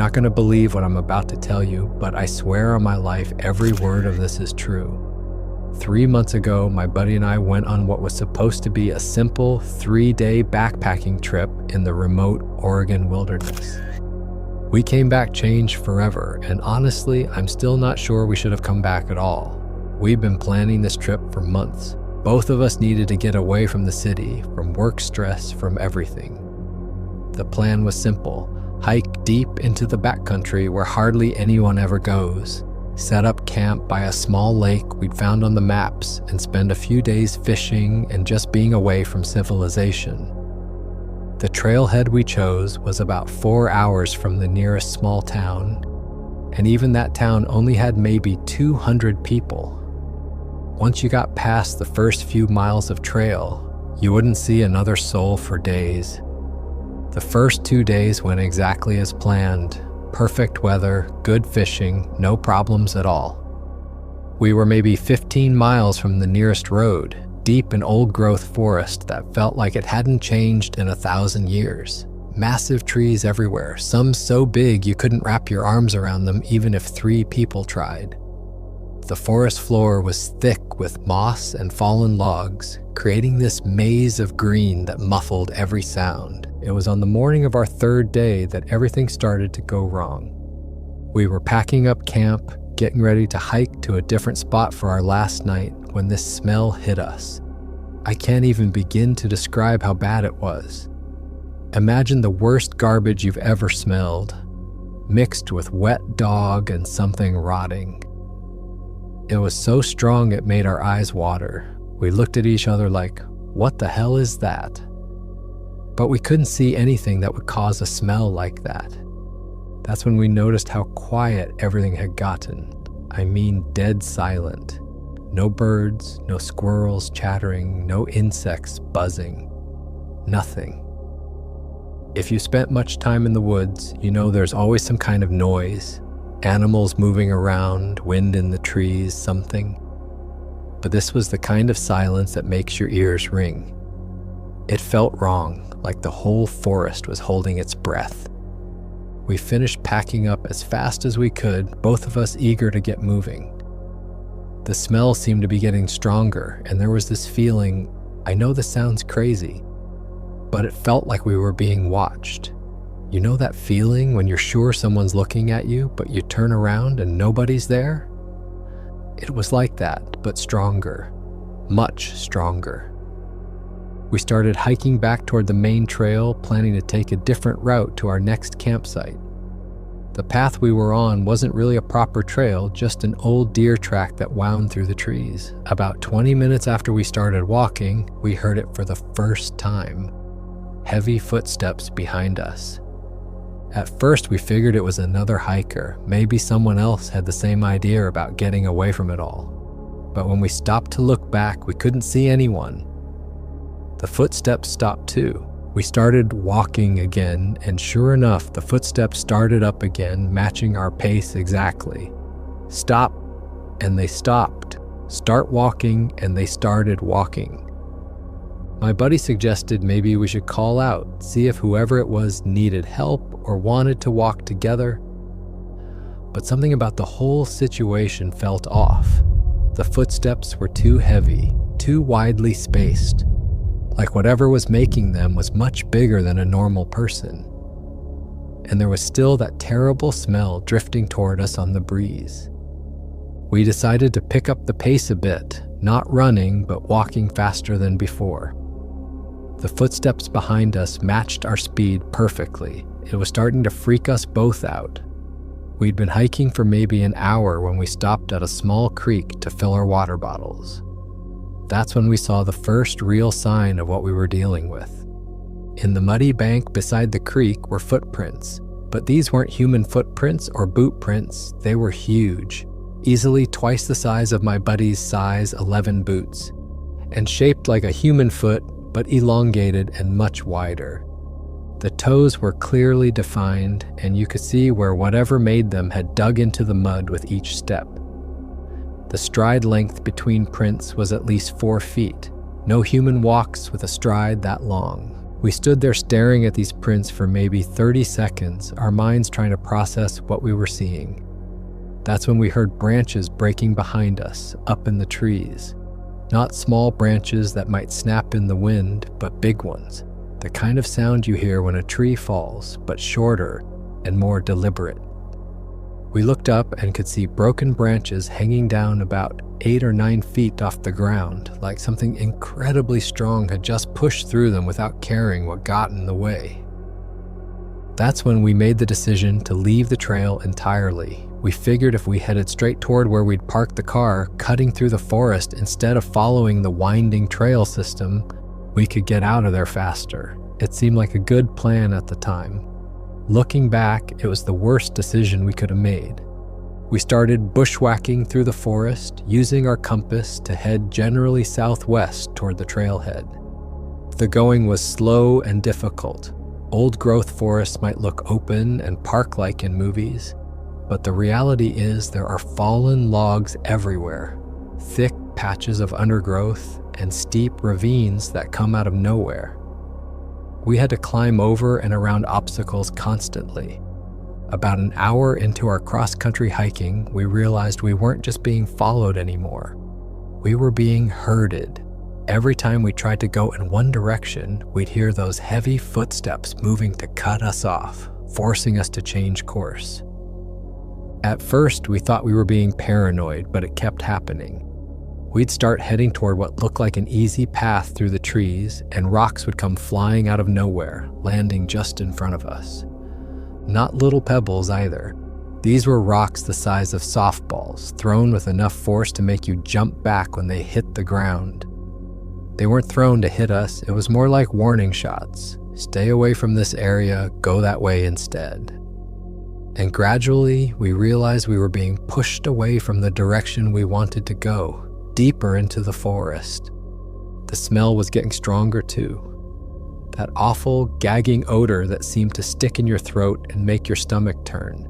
not going to believe what I'm about to tell you, but I swear on my life, every word of this is true. 3 months ago, my buddy and I went on what was supposed to be a simple 3-day backpacking trip in the remote Oregon wilderness. We came back changed forever, and honestly, I'm still not sure we should have come back at all. We've been planning this trip for months. Both of us needed to get away from the city, from work stress, from everything. The plan was simple: hike deep into the backcountry where hardly anyone ever goes, set up camp by a small lake we'd found on the maps, and spend a few days fishing and just being away from civilization. The trailhead we chose was about 4 hours from the nearest small town, and even that town only had maybe 200 people. Once you got past the first few miles of trail, you wouldn't see another soul for days. The first 2 days went exactly as planned. Perfect weather, good fishing, no problems at all. We were maybe 15 miles from the nearest road, deep in old-growth forest that felt like it hadn't changed in 1,000 years. Massive trees everywhere, some so big you couldn't wrap your arms around them even if 3 people tried. The forest floor was thick with moss and fallen logs, creating this maze of green that muffled every sound. It was on the morning of our 3rd day that everything started to go wrong. We were packing up camp, getting ready to hike to a different spot for our last night when this smell hit us. I can't even begin to describe how bad it was. Imagine the worst garbage you've ever smelled, mixed with wet dog and something rotting. It was so strong it made our eyes water. We looked at each other like, what the hell is that? But we couldn't see anything that would cause a smell like that. That's when we noticed how quiet everything had gotten. I mean, dead silent. No birds, no squirrels chattering, no insects buzzing. Nothing. If you spent much time in the woods, you know there's always some kind of noise. Animals moving around, wind in the trees, something. But this was the kind of silence that makes your ears ring. It felt wrong, like the whole forest was holding its breath. We finished packing up as fast as we could, both of us eager to get moving. The smell seemed to be getting stronger, and there was this feeling, I know this sounds crazy, but it felt like we were being watched. You know that feeling when you're sure someone's looking at you, but you turn around and nobody's there? It was like that, but stronger. Much stronger. We started hiking back toward the main trail, planning to take a different route to our next campsite. The path we were on wasn't really a proper trail, just an old deer track that wound through the trees. About 20 minutes after we started walking, we heard it for the first time. Heavy footsteps behind us. At first, we figured it was another hiker. Maybe someone else had the same idea about getting away from it all. But when we stopped to look back, we couldn't see anyone. The footsteps stopped too. We started walking again, and sure enough, the footsteps started up again, matching our pace exactly. Stop, and they stopped. Start walking, and they started walking. My buddy suggested maybe we should call out, see if whoever it was needed help or wanted to walk together. But something about the whole situation felt off. The footsteps were too heavy, too widely spaced. Like whatever was making them was much bigger than a normal person. And there was still that terrible smell drifting toward us on the breeze. We decided to pick up the pace a bit, not running, but walking faster than before. The footsteps behind us matched our speed perfectly. It was starting to freak us both out. We'd been hiking for maybe an hour when we stopped at a small creek to fill our water bottles. That's when we saw the first real sign of what we were dealing with. In the muddy bank beside the creek were footprints, but these weren't human footprints or boot prints. They were huge, easily twice the size of my buddy's size 11 boots, and shaped like a human foot, but elongated and much wider. The toes were clearly defined, and you could see where whatever made them had dug into the mud with each step. The stride length between prints was at least 4 feet. No human walks with a stride that long. We stood there staring at these prints for maybe 30 seconds, our minds trying to process what we were seeing. That's when we heard branches breaking behind us, up in the trees. Not small branches that might snap in the wind, but big ones. The kind of sound you hear when a tree falls, but shorter and more deliberate. We looked up and could see broken branches hanging down about 8 or 9 feet off the ground, like something incredibly strong had just pushed through them without caring what got in the way. That's when we made the decision to leave the trail entirely. We figured if we headed straight toward where we'd parked the car, cutting through the forest instead of following the winding trail system, we could get out of there faster. It seemed like a good plan at the time. Looking back, it was the worst decision we could have made. We started bushwhacking through the forest, using our compass to head generally southwest toward the trailhead. The going was slow and difficult. Old-growth forests might look open and park-like in movies, but the reality is there are fallen logs everywhere, thick patches of undergrowth, and steep ravines that come out of nowhere. We had to climb over and around obstacles constantly. About an hour into our cross-country hiking, we realized we weren't just being followed anymore. We were being herded. Every time we tried to go in one direction, we'd hear those heavy footsteps moving to cut us off, forcing us to change course. At first, we thought we were being paranoid, but it kept happening. We'd start heading toward what looked like an easy path through the trees, and rocks would come flying out of nowhere, landing just in front of us. Not little pebbles either. These were rocks the size of softballs, thrown with enough force to make you jump back when they hit the ground. They weren't thrown to hit us, it was more like warning shots. Stay away from this area, go that way instead. And gradually, we realized we were being pushed away from the direction we wanted to go, deeper into the forest. The smell was getting stronger too. That awful, gagging odor that seemed to stick in your throat and make your stomach turn.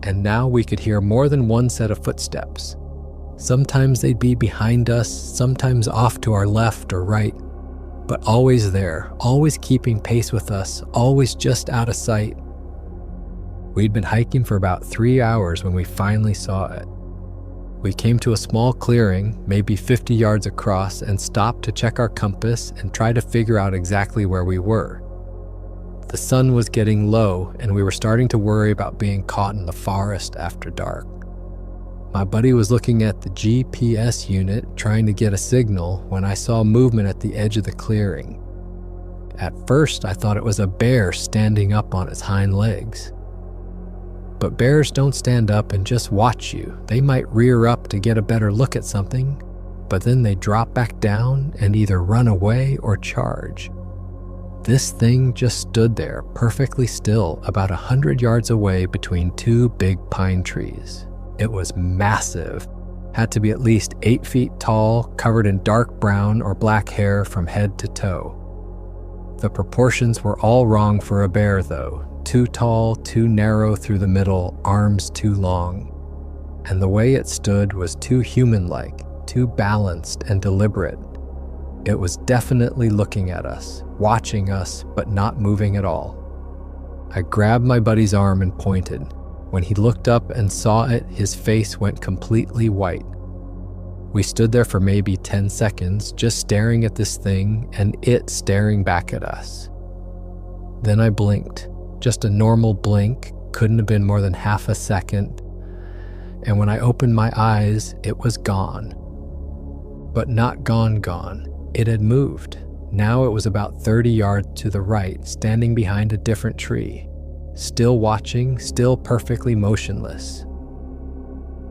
And now we could hear more than one set of footsteps. Sometimes they'd be behind us, sometimes off to our left or right, but always there, always keeping pace with us, always just out of sight. We'd been hiking for about 3 hours when we finally saw it. We came to a small clearing, maybe 50 yards across, and stopped to check our compass and try to figure out exactly where we were. The sun was getting low, and we were starting to worry about being caught in the forest after dark. My buddy was looking at the GPS unit, trying to get a signal, when I saw movement at the edge of the clearing. At first, I thought it was a bear standing up on its hind legs. But bears don't stand up and just watch you. They might rear up to get a better look at something, but then they drop back down and either run away or charge. This thing just stood there, perfectly still, about 100 yards away between 2 big pine trees. It was massive, had to be at least 8 feet tall, covered in dark brown or black hair from head to toe. The proportions were all wrong for a bear though. Too tall, too narrow through the middle, arms too long. And the way it stood was too human-like, too balanced and deliberate. It was definitely looking at us, watching us, but not moving at all. I grabbed my buddy's arm and pointed. When he looked up and saw it, his face went completely white. We stood there for maybe 10 seconds, just staring at this thing and it staring back at us. Then I blinked. Just a normal blink, couldn't have been more than half a second. And when I opened my eyes, it was gone. But not gone. It had moved. Now it was about 30 yards to the right, standing behind a different tree. Still watching, still perfectly motionless.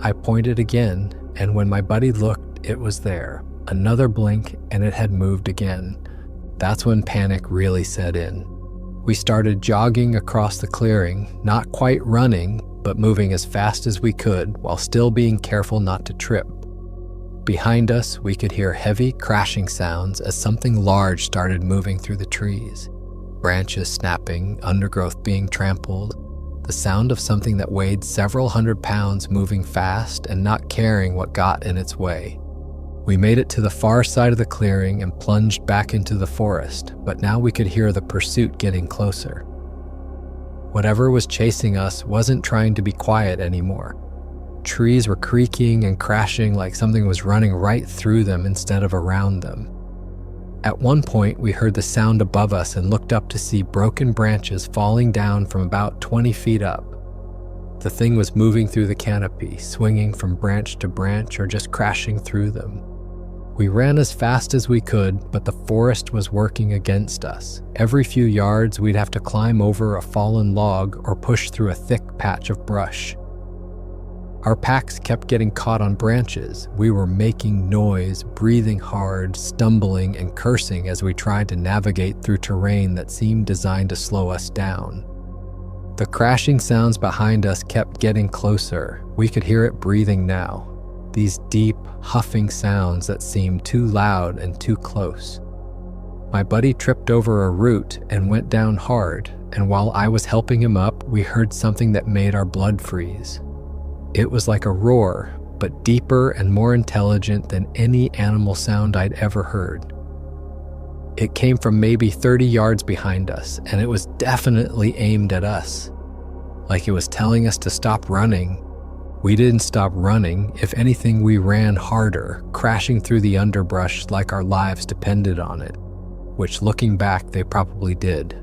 I pointed again, and when my buddy looked, it was there. Another blink, and it had moved again. That's when panic really set in. We started jogging across the clearing, not quite running, but moving as fast as we could while still being careful not to trip. Behind us, we could hear heavy crashing sounds as something large started moving through the trees. Branches snapping, undergrowth being trampled, the sound of something that weighed several hundred pounds moving fast and not caring what got in its way. We made it to the far side of the clearing and plunged back into the forest, but now we could hear the pursuit getting closer. Whatever was chasing us wasn't trying to be quiet anymore. Trees were creaking and crashing like something was running right through them instead of around them. At one point, we heard the sound above us and looked up to see broken branches falling down from about 20 feet up. The thing was moving through the canopy, swinging from branch to branch or just crashing through them. We ran as fast as we could, but the forest was working against us. Every few yards, we'd have to climb over a fallen log or push through a thick patch of brush. Our packs kept getting caught on branches. We were making noise, breathing hard, stumbling, and cursing as we tried to navigate through terrain that seemed designed to slow us down. The crashing sounds behind us kept getting closer. We could hear it breathing now. These deep, huffing sounds that seemed too loud and too close. My buddy tripped over a root and went down hard, and while I was helping him up, we heard something that made our blood freeze. It was like a roar, but deeper and more intelligent than any animal sound I'd ever heard. It came from maybe 30 yards behind us, and it was definitely aimed at us. Like it was telling us to stop running. We didn't stop running. If anything, we ran harder, crashing through the underbrush like our lives depended on it, which looking back, they probably did.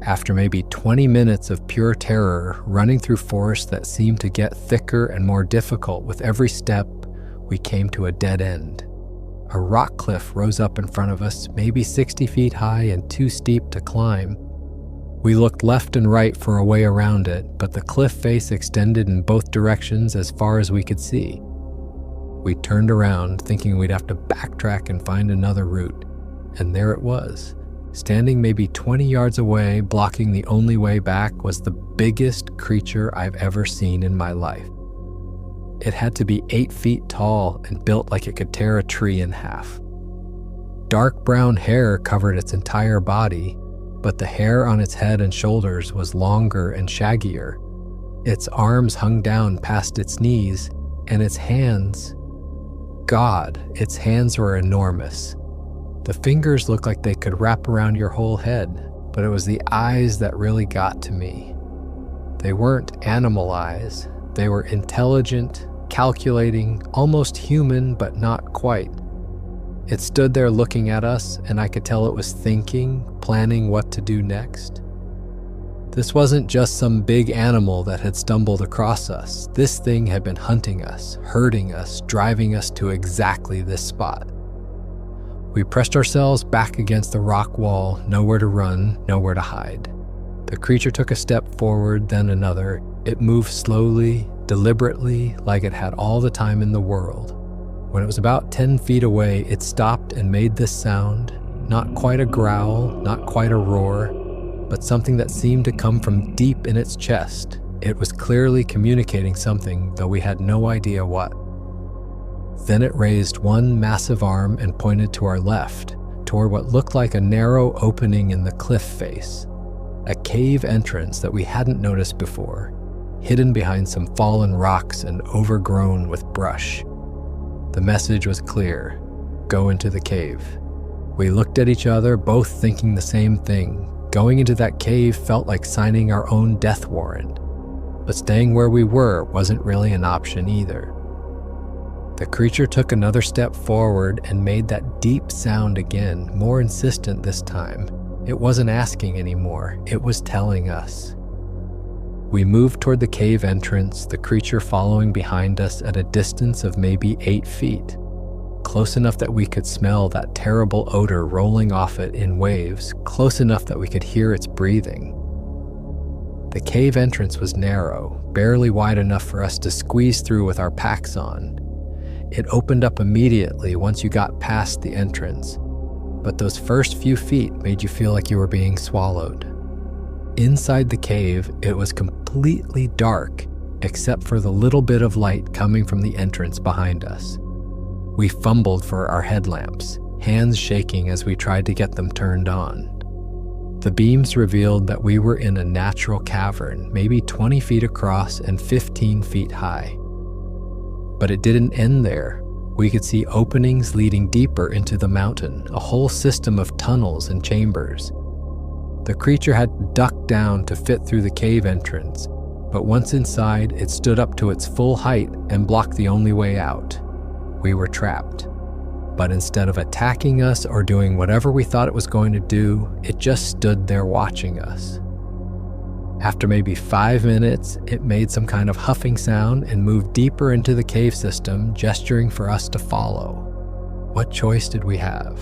After maybe 20 minutes of pure terror, running through forests that seemed to get thicker and more difficult with every step, we came to a dead end. A rock cliff rose up in front of us, maybe 60 feet high and too steep to climb. We looked left and right for a way around it, but the cliff face extended in both directions as far as we could see. We turned around, thinking we'd have to backtrack and find another route, and there it was. Standing maybe 20 yards away, blocking the only way back, was the biggest creature I've ever seen in my life. It had to be 8 feet tall and built like it could tear a tree in half. Dark brown hair covered its entire body, but the hair on its head and shoulders was longer and shaggier. Its arms hung down past its knees, and its hands... God, its hands were enormous. The fingers looked like they could wrap around your whole head, but it was the eyes that really got to me. They weren't animal eyes. They were intelligent, calculating, almost human, but not quite. It stood there looking at us, and I could tell it was thinking, planning what to do next. This wasn't just some big animal that had stumbled across us. This thing had been hunting us, herding us, driving us to exactly this spot. We pressed ourselves back against the rock wall, nowhere to run, nowhere to hide. The creature took a step forward, then another. It moved slowly, deliberately, like it had all the time in the world. When it was about 10 feet away, it stopped and made this sound. Not quite a growl, not quite a roar, but something that seemed to come from deep in its chest. It was clearly communicating something, though we had no idea what. Then it raised one massive arm and pointed to our left, toward what looked like a narrow opening in the cliff face, a cave entrance that we hadn't noticed before, hidden behind some fallen rocks and overgrown with brush. The message was clear: go into the cave. We looked at each other, both thinking the same thing. Going into that cave felt like signing our own death warrant, but staying where we were wasn't really an option either. The creature took another step forward and made that deep sound again, more insistent this time. It wasn't asking anymore, it was telling us. We moved toward the cave entrance, the creature following behind us at a distance of maybe 8 feet, close enough that we could smell that terrible odor rolling off it in waves, close enough that we could hear its breathing. The cave entrance was narrow, barely wide enough for us to squeeze through with our packs on. It opened up immediately once you got past the entrance, but those first few feet made you feel like you were being swallowed. Inside the cave, it was completely dark, except for the little bit of light coming from the entrance behind us. We fumbled for our headlamps, hands shaking as we tried to get them turned on. The beams revealed that we were in a natural cavern, maybe 20 feet across and 15 feet high. But it didn't end there. We could see openings leading deeper into the mountain, a whole system of tunnels and chambers. The creature had ducked down to fit through the cave entrance, but once inside, it stood up to its full height and blocked the only way out. We were trapped. But instead of attacking us or doing whatever we thought it was going to do, it just stood there watching us. After maybe 5 minutes, it made some kind of huffing sound and moved deeper into the cave system, gesturing for us to follow. What choice did we have?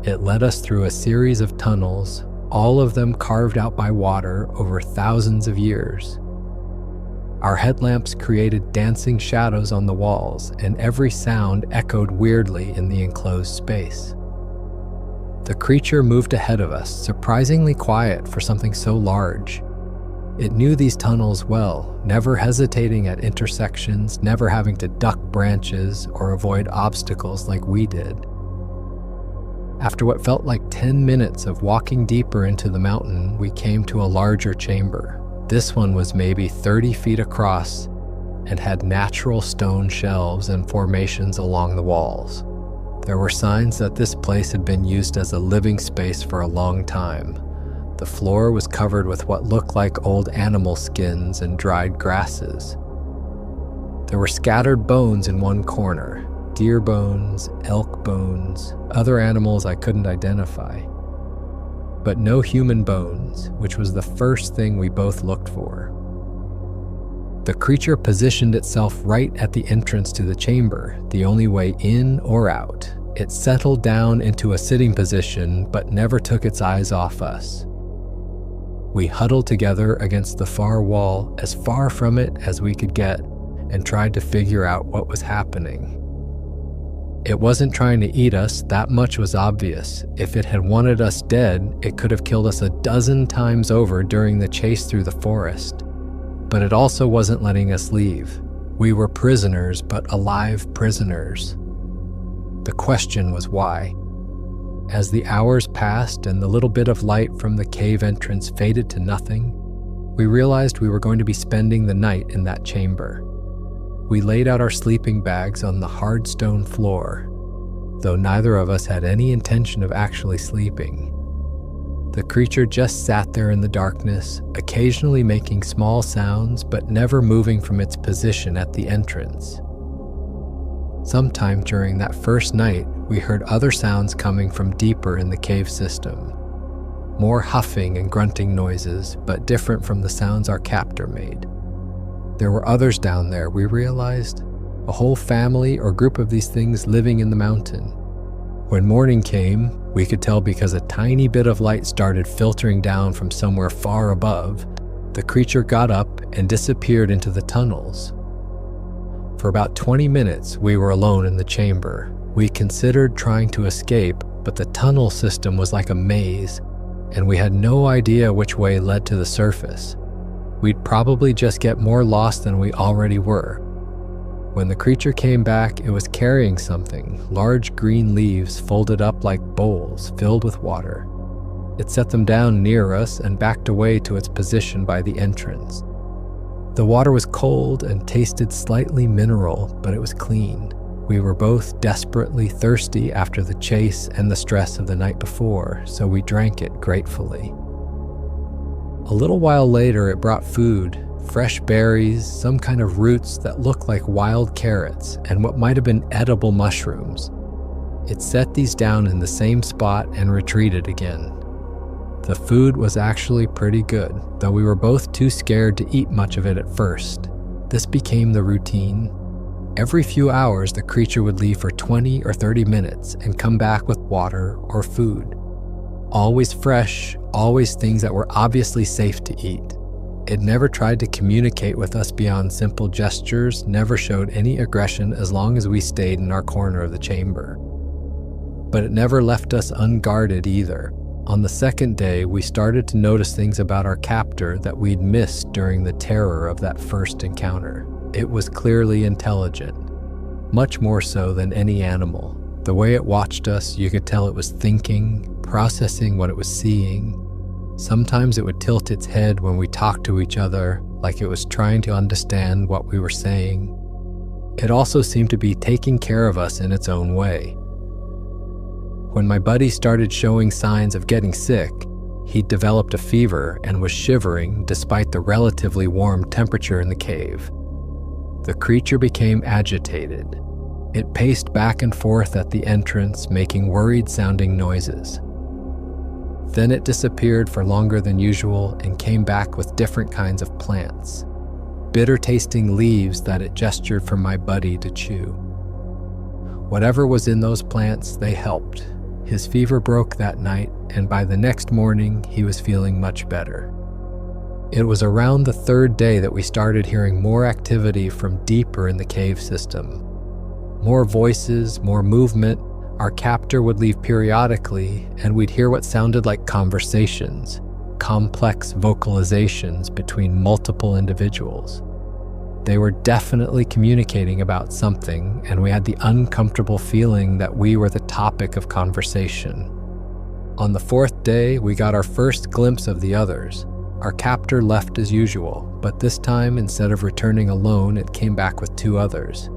It led us through a series of tunnels, all of them carved out by water over thousands of years. Our headlamps created dancing shadows on the walls, and every sound echoed weirdly in the enclosed space. The creature moved ahead of us, surprisingly quiet for something so large. It knew these tunnels well, never hesitating at intersections, never having to duck branches or avoid obstacles like we did. After what felt like 10 minutes of walking deeper into the mountain, we came to a larger chamber. This one was maybe 30 feet across and had natural stone shelves and formations along the walls. There were signs that this place had been used as a living space for a long time. The floor was covered with what looked like old animal skins and dried grasses. There were scattered bones in one corner, deer bones, elk bones, other animals I couldn't identify. But no human bones, which was the first thing we both looked for. The creature positioned itself right at the entrance to the chamber, the only way in or out. It settled down into a sitting position, but never took its eyes off us. We huddled together against the far wall, as far from it as we could get, and tried to figure out what was happening. It wasn't trying to eat us, that much was obvious. If it had wanted us dead, it could have killed us a dozen times over during the chase through the forest. But it also wasn't letting us leave. We were prisoners, but alive prisoners. The question was why. As the hours passed and the little bit of light from the cave entrance faded to nothing, we realized we were going to be spending the night in that chamber. We laid out our sleeping bags on the hard stone floor, though neither of us had any intention of actually sleeping. The creature just sat there in the darkness, occasionally making small sounds, but never moving from its position at the entrance. Sometime during that first night, we heard other sounds coming from deeper in the cave system. More huffing and grunting noises, but different from the sounds our captor made. There were others down there, we realized, a whole family or group of these things living in the mountain. When morning came, we could tell because a tiny bit of light started filtering down from somewhere far above. The creature got up and disappeared into the tunnels. For about 20 minutes, we were alone in the chamber. We considered trying to escape, but the tunnel system was like a maze, and we had no idea which way led to the surface. We'd probably just get more lost than we already were. When the creature came back, it was carrying something, large green leaves folded up like bowls filled with water. It set them down near us and backed away to its position by the entrance. The water was cold and tasted slightly mineral, but it was clean. We were both desperately thirsty after the chase and the stress of the night before, so we drank it gratefully. A little while later, it brought food, fresh berries, some kind of roots that looked like wild carrots, and what might have been edible mushrooms. It set these down in the same spot and retreated again. The food was actually pretty good, though we were both too scared to eat much of it at first. This became the routine. Every few hours, the creature would leave for 20 or 30 minutes and come back with water or food. Always fresh, always things that were obviously safe to eat. It never tried to communicate with us beyond simple gestures, never showed any aggression as long as we stayed in our corner of the chamber. But it never left us unguarded either. On the second day, we started to notice things about our captor that we'd missed during the terror of that first encounter. It was clearly intelligent, much more so than any animal. The way it watched us, you could tell it was thinking, processing what it was seeing. Sometimes it would tilt its head when we talked to each other, like it was trying to understand what we were saying. It also seemed to be taking care of us in its own way. When my buddy started showing signs of getting sick, he'd developed a fever and was shivering despite the relatively warm temperature in the cave. The creature became agitated. It paced back and forth at the entrance, making worried-sounding noises. Then it disappeared for longer than usual and came back with different kinds of plants, bitter-tasting leaves that it gestured for my buddy to chew. Whatever was in those plants, they helped. His fever broke that night, and by the next morning, he was feeling much better. It was around the third day that we started hearing more activity from deeper in the cave system. More voices, more movement. Our captor would leave periodically, and we'd hear what sounded like conversations, complex vocalizations between multiple individuals. They were definitely communicating about something, and we had the uncomfortable feeling that we were the topic of conversation. On the fourth day, we got our first glimpse of the others. Our captor left as usual, but this time, instead of returning alone, it came back with two others.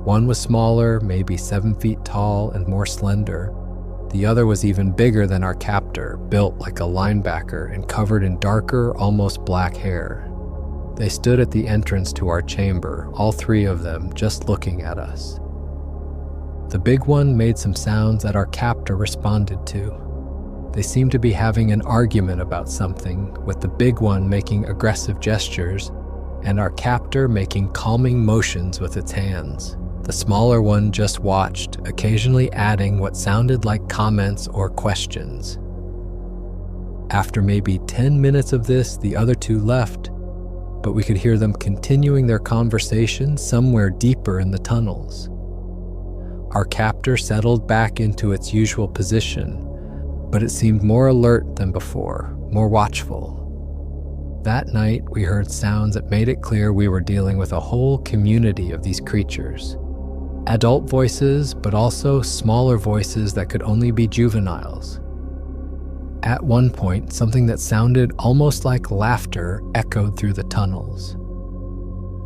One was smaller, maybe 7 feet tall and more slender. The other was even bigger than our captor, built like a linebacker and covered in darker, almost black hair. They stood at the entrance to our chamber, all three of them just looking at us. The big one made some sounds that our captor responded to. They seemed to be having an argument about something, with the big one making aggressive gestures and our captor making calming motions with its hands. The smaller one just watched, occasionally adding what sounded like comments or questions. After maybe 10 minutes of this, the other two left, but we could hear them continuing their conversation somewhere deeper in the tunnels. Our captor settled back into its usual position, but it seemed more alert than before, more watchful. That night, we heard sounds that made it clear we were dealing with a whole community of these creatures. Adult voices, but also smaller voices that could only be juveniles. At one point, something that sounded almost like laughter echoed through the tunnels.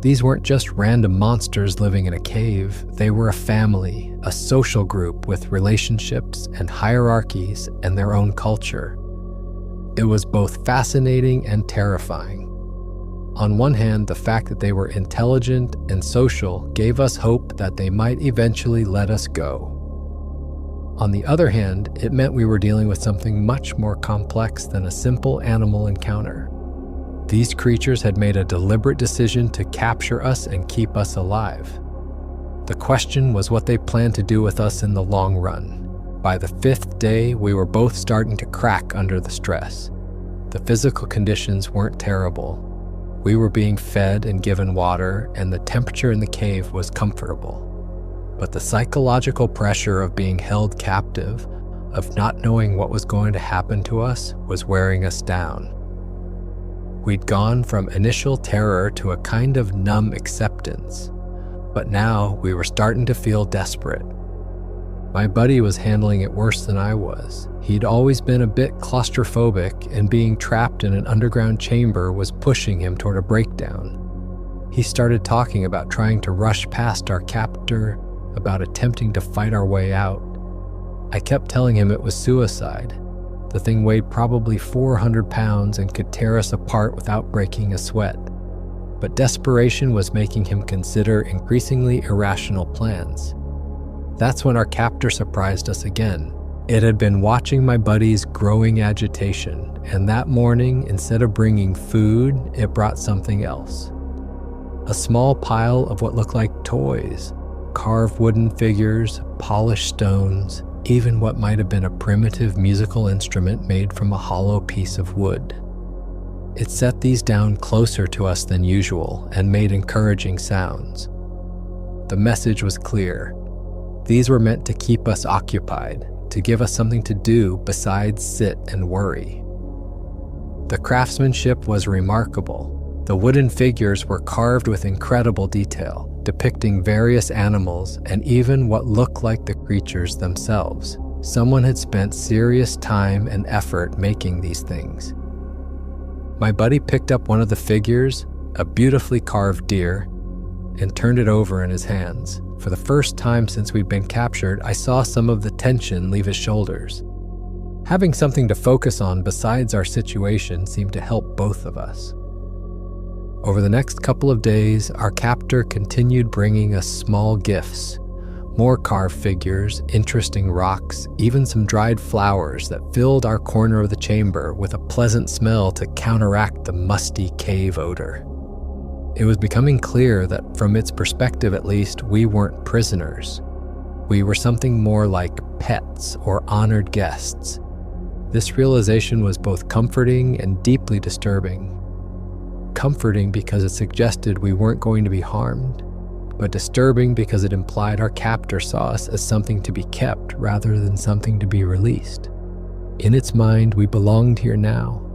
These weren't just random monsters living in a cave. They were a family, a social group with relationships and hierarchies and their own culture. It was both fascinating and terrifying. On one hand, the fact that they were intelligent and social gave us hope that they might eventually let us go. On the other hand, it meant we were dealing with something much more complex than a simple animal encounter. These creatures had made a deliberate decision to capture us and keep us alive. The question was what they planned to do with us in the long run. By the fifth day, we were both starting to crack under the stress. The physical conditions weren't terrible. We were being fed and given water, and the temperature in the cave was comfortable. But the psychological pressure of being held captive, of not knowing what was going to happen to us, was wearing us down. We'd gone from initial terror to a kind of numb acceptance, but now we were starting to feel desperate. My buddy was handling it worse than I was. He'd always been a bit claustrophobic, and being trapped in an underground chamber was pushing him toward a breakdown. He started talking about trying to rush past our captor, about attempting to fight our way out. I kept telling him it was suicide. The thing weighed probably 400 pounds and could tear us apart without breaking a sweat. But desperation was making him consider increasingly irrational plans. That's when our captor surprised us again. It had been watching my buddy's growing agitation, and that morning, instead of bringing food, it brought something else. A small pile of what looked like toys, carved wooden figures, polished stones, even what might have been a primitive musical instrument made from a hollow piece of wood. It set these down closer to us than usual and made encouraging sounds. The message was clear. These were meant to keep us occupied, to give us something to do besides sit and worry. The craftsmanship was remarkable. The wooden figures were carved with incredible detail, depicting various animals and even what looked like the creatures themselves. Someone had spent serious time and effort making these things. My buddy picked up one of the figures, a beautifully carved deer, and turned it over in his hands. For the first time since we'd been captured, I saw some of the tension leave his shoulders. Having something to focus on besides our situation seemed to help both of us. Over the next couple of days, our captor continued bringing us small gifts. More carved figures, interesting rocks, even some dried flowers that filled our corner of the chamber with a pleasant smell to counteract the musty cave odor. It was becoming clear that, from its perspective at least, we weren't prisoners. We were something more like pets or honored guests. This realization was both comforting and deeply disturbing. Comforting because it suggested we weren't going to be harmed, but disturbing because it implied our captor saw us as something to be kept rather than something to be released. In its mind, we belonged here now.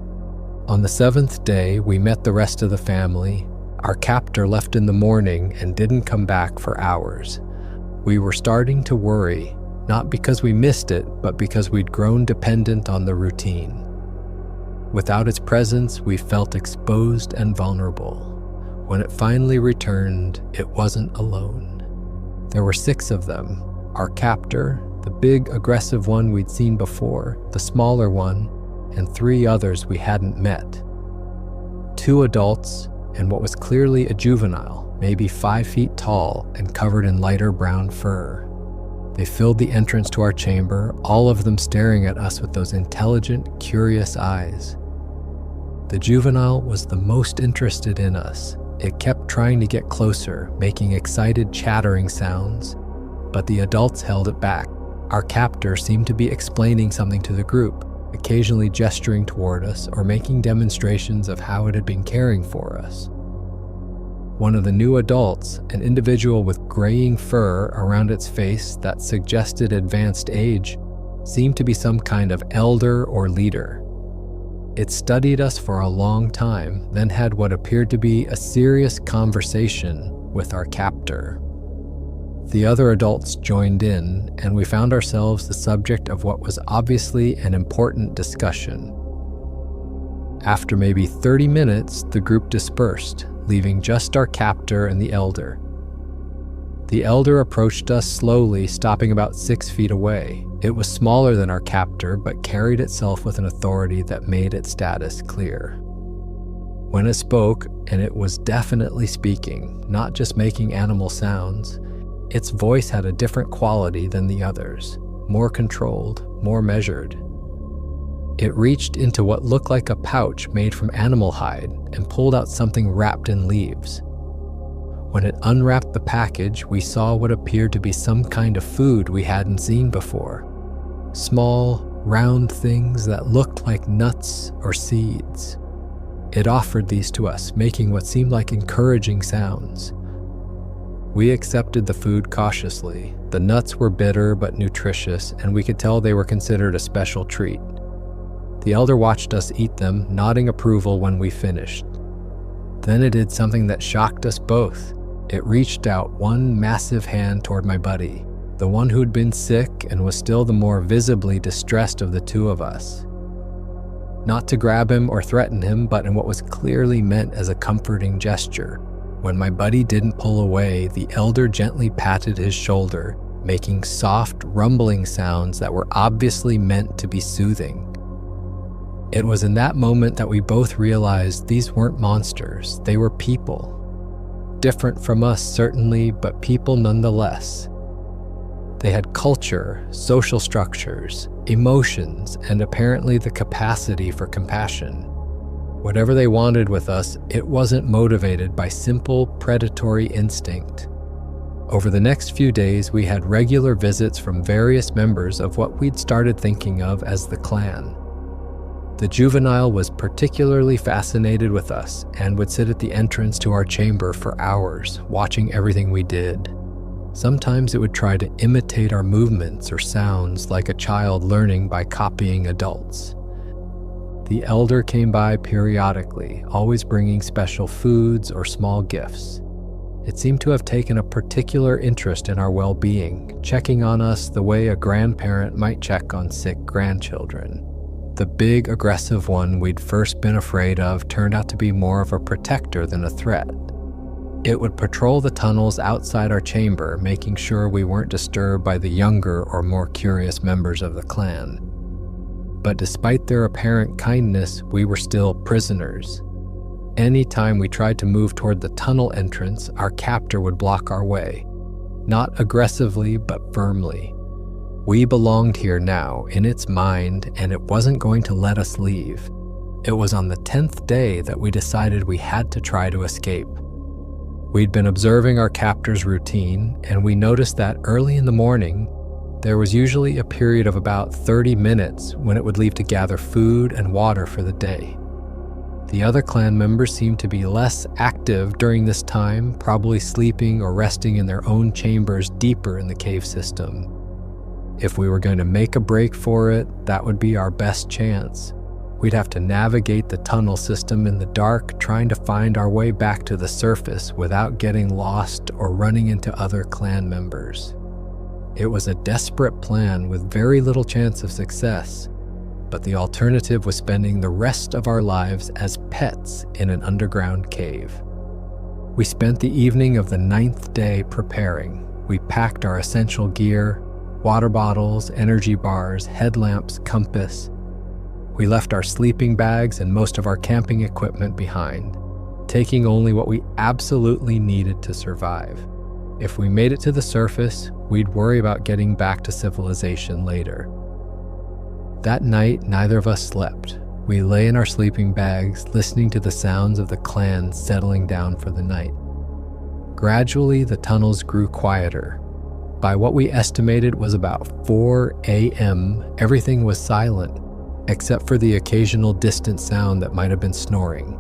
On the 7th day, we met the rest of the family. Our captor left in the morning and didn't come back for hours. We were starting to worry, not because we missed it, but because we'd grown dependent on the routine. Without its presence, we felt exposed and vulnerable. When it finally returned, it wasn't alone. There were 6 of them: our captor, the big aggressive one we'd seen before, the smaller one, and 3 others we hadn't met. 2 adults and what was clearly a juvenile, maybe 5 feet tall and covered in lighter brown fur. They filled the entrance to our chamber, all of them staring at us with those intelligent, curious eyes. The juvenile was the most interested in us. It kept trying to get closer, making excited chattering sounds, but the adults held it back. Our captor seemed to be explaining something to the group, occasionally gesturing toward us or making demonstrations of how it had been caring for us. One of the new adults, an individual with graying fur around its face that suggested advanced age, seemed to be some kind of elder or leader. It studied us for a long time, then had what appeared to be a serious conversation with our captor. The other adults joined in, and we found ourselves the subject of what was obviously an important discussion. After maybe 30 minutes, the group dispersed, leaving just our captor and the elder. The elder approached us slowly, stopping about 6 feet away. It was smaller than our captor, but carried itself with an authority that made its status clear. When it spoke, and it was definitely speaking, not just making animal sounds, its voice had a different quality than the others, more controlled, more measured. It reached into what looked like a pouch made from animal hide and pulled out something wrapped in leaves. When it unwrapped the package, we saw what appeared to be some kind of food we hadn't seen before. Small, round things that looked like nuts or seeds. It offered these to us, making what seemed like encouraging sounds. We accepted the food cautiously. The nuts were bitter but nutritious, and we could tell they were considered a special treat. The elder watched us eat them, nodding approval when we finished. Then it did something that shocked us both. It reached out one massive hand toward my buddy, the one who'd been sick and was still the more visibly distressed of the 2 of us. Not to grab him or threaten him, but in what was clearly meant as a comforting gesture. When my buddy didn't pull away, the elder gently patted his shoulder, making soft, rumbling sounds that were obviously meant to be soothing. It was in that moment that we both realized these weren't monsters, they were people. Different from us, certainly, but people nonetheless. They had culture, social structures, emotions, and apparently the capacity for compassion. Whatever they wanted with us, it wasn't motivated by simple predatory instinct. Over the next few days, we had regular visits from various members of what we'd started thinking of as the clan. The juvenile was particularly fascinated with us and would sit at the entrance to our chamber for hours, watching everything we did. Sometimes it would try to imitate our movements or sounds like a child learning by copying adults. The elder came by periodically, always bringing special foods or small gifts. It seemed to have taken a particular interest in our well-being, checking on us the way a grandparent might check on sick grandchildren. The big, aggressive one we'd first been afraid of turned out to be more of a protector than a threat. It would patrol the tunnels outside our chamber, making sure we weren't disturbed by the younger or more curious members of the clan. But despite their apparent kindness, we were still prisoners. Anytime we tried to move toward the tunnel entrance, our captor would block our way. Not aggressively, but firmly. We belonged here now, in its mind, and it wasn't going to let us leave. It was on the 10th day that we decided we had to try to escape. We'd been observing our captor's routine, and we noticed that early in the morning, there was usually a period of about 30 minutes when it would leave to gather food and water for the day. The other clan members seemed to be less active during this time, probably sleeping or resting in their own chambers deeper in the cave system. If we were going to make a break for it, that would be our best chance. We'd have to navigate the tunnel system in the dark, trying to find our way back to the surface without getting lost or running into other clan members. It was a desperate plan with very little chance of success, but the alternative was spending the rest of our lives as pets in an underground cave. We spent the evening of the 9th day preparing. We packed our essential gear, water bottles, energy bars, headlamps, compass. We left our sleeping bags and most of our camping equipment behind, taking only what we absolutely needed to survive. If we made it to the surface, we'd worry about getting back to civilization later. That night, neither of us slept. We lay in our sleeping bags, listening to the sounds of the clan settling down for the night. Gradually, the tunnels grew quieter. By what we estimated was about 4 a.m., everything was silent, except for the occasional distant sound that might have been snoring.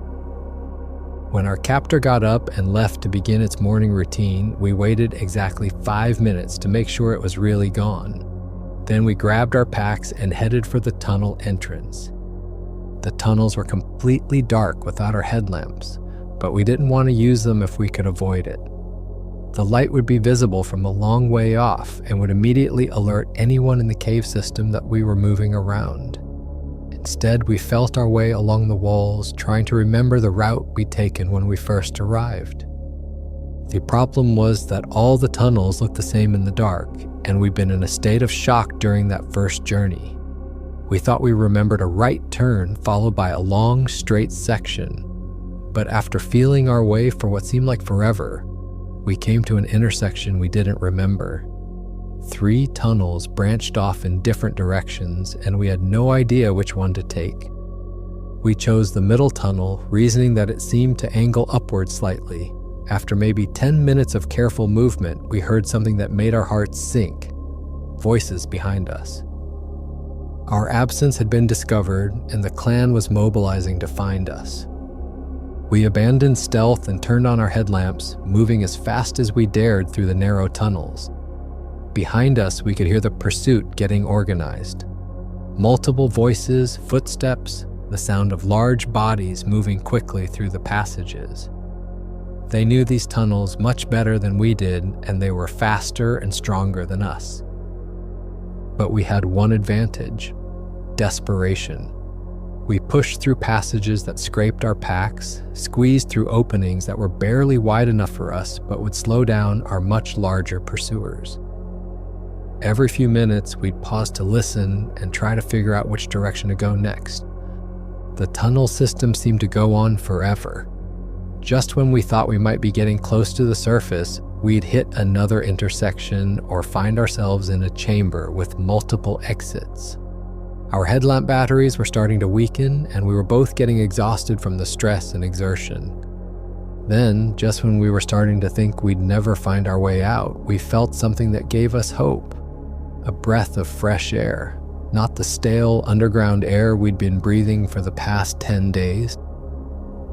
When our captor got up and left to begin its morning routine, we waited exactly 5 minutes to make sure it was really gone. Then we grabbed our packs and headed for the tunnel entrance. The tunnels were completely dark without our headlamps, but we didn't want to use them if we could avoid it. The light would be visible from a long way off and would immediately alert anyone in the cave system that we were moving around. Instead, we felt our way along the walls, trying to remember the route we'd taken when we first arrived. The problem was that all the tunnels looked the same in the dark, and we'd been in a state of shock during that first journey. We thought we remembered a right turn followed by a long, straight section, but after feeling our way for what seemed like forever, we came to an intersection we didn't remember. 3 tunnels branched off in different directions, and we had no idea which one to take. We chose the middle tunnel, reasoning that it seemed to angle upward slightly. After maybe 10 minutes of careful movement, we heard something that made our hearts sink. Voices behind us. Our absence had been discovered, and the clan was mobilizing to find us. We abandoned stealth and turned on our headlamps, moving as fast as we dared through the narrow tunnels. Behind us, we could hear the pursuit getting organized. Multiple voices, footsteps, the sound of large bodies moving quickly through the passages. They knew these tunnels much better than we did, and they were faster and stronger than us. But we had one advantage: desperation. We pushed through passages that scraped our packs, squeezed through openings that were barely wide enough for us but would slow down our much larger pursuers. Every few minutes, we'd pause to listen and try to figure out which direction to go next. The tunnel system seemed to go on forever. Just when we thought we might be getting close to the surface, we'd hit another intersection or find ourselves in a chamber with multiple exits. Our headlamp batteries were starting to weaken, and we were both getting exhausted from the stress and exertion. Then, just when we were starting to think we'd never find our way out, we felt something that gave us hope. A breath of fresh air, not the stale underground air we'd been breathing for the past 10 days,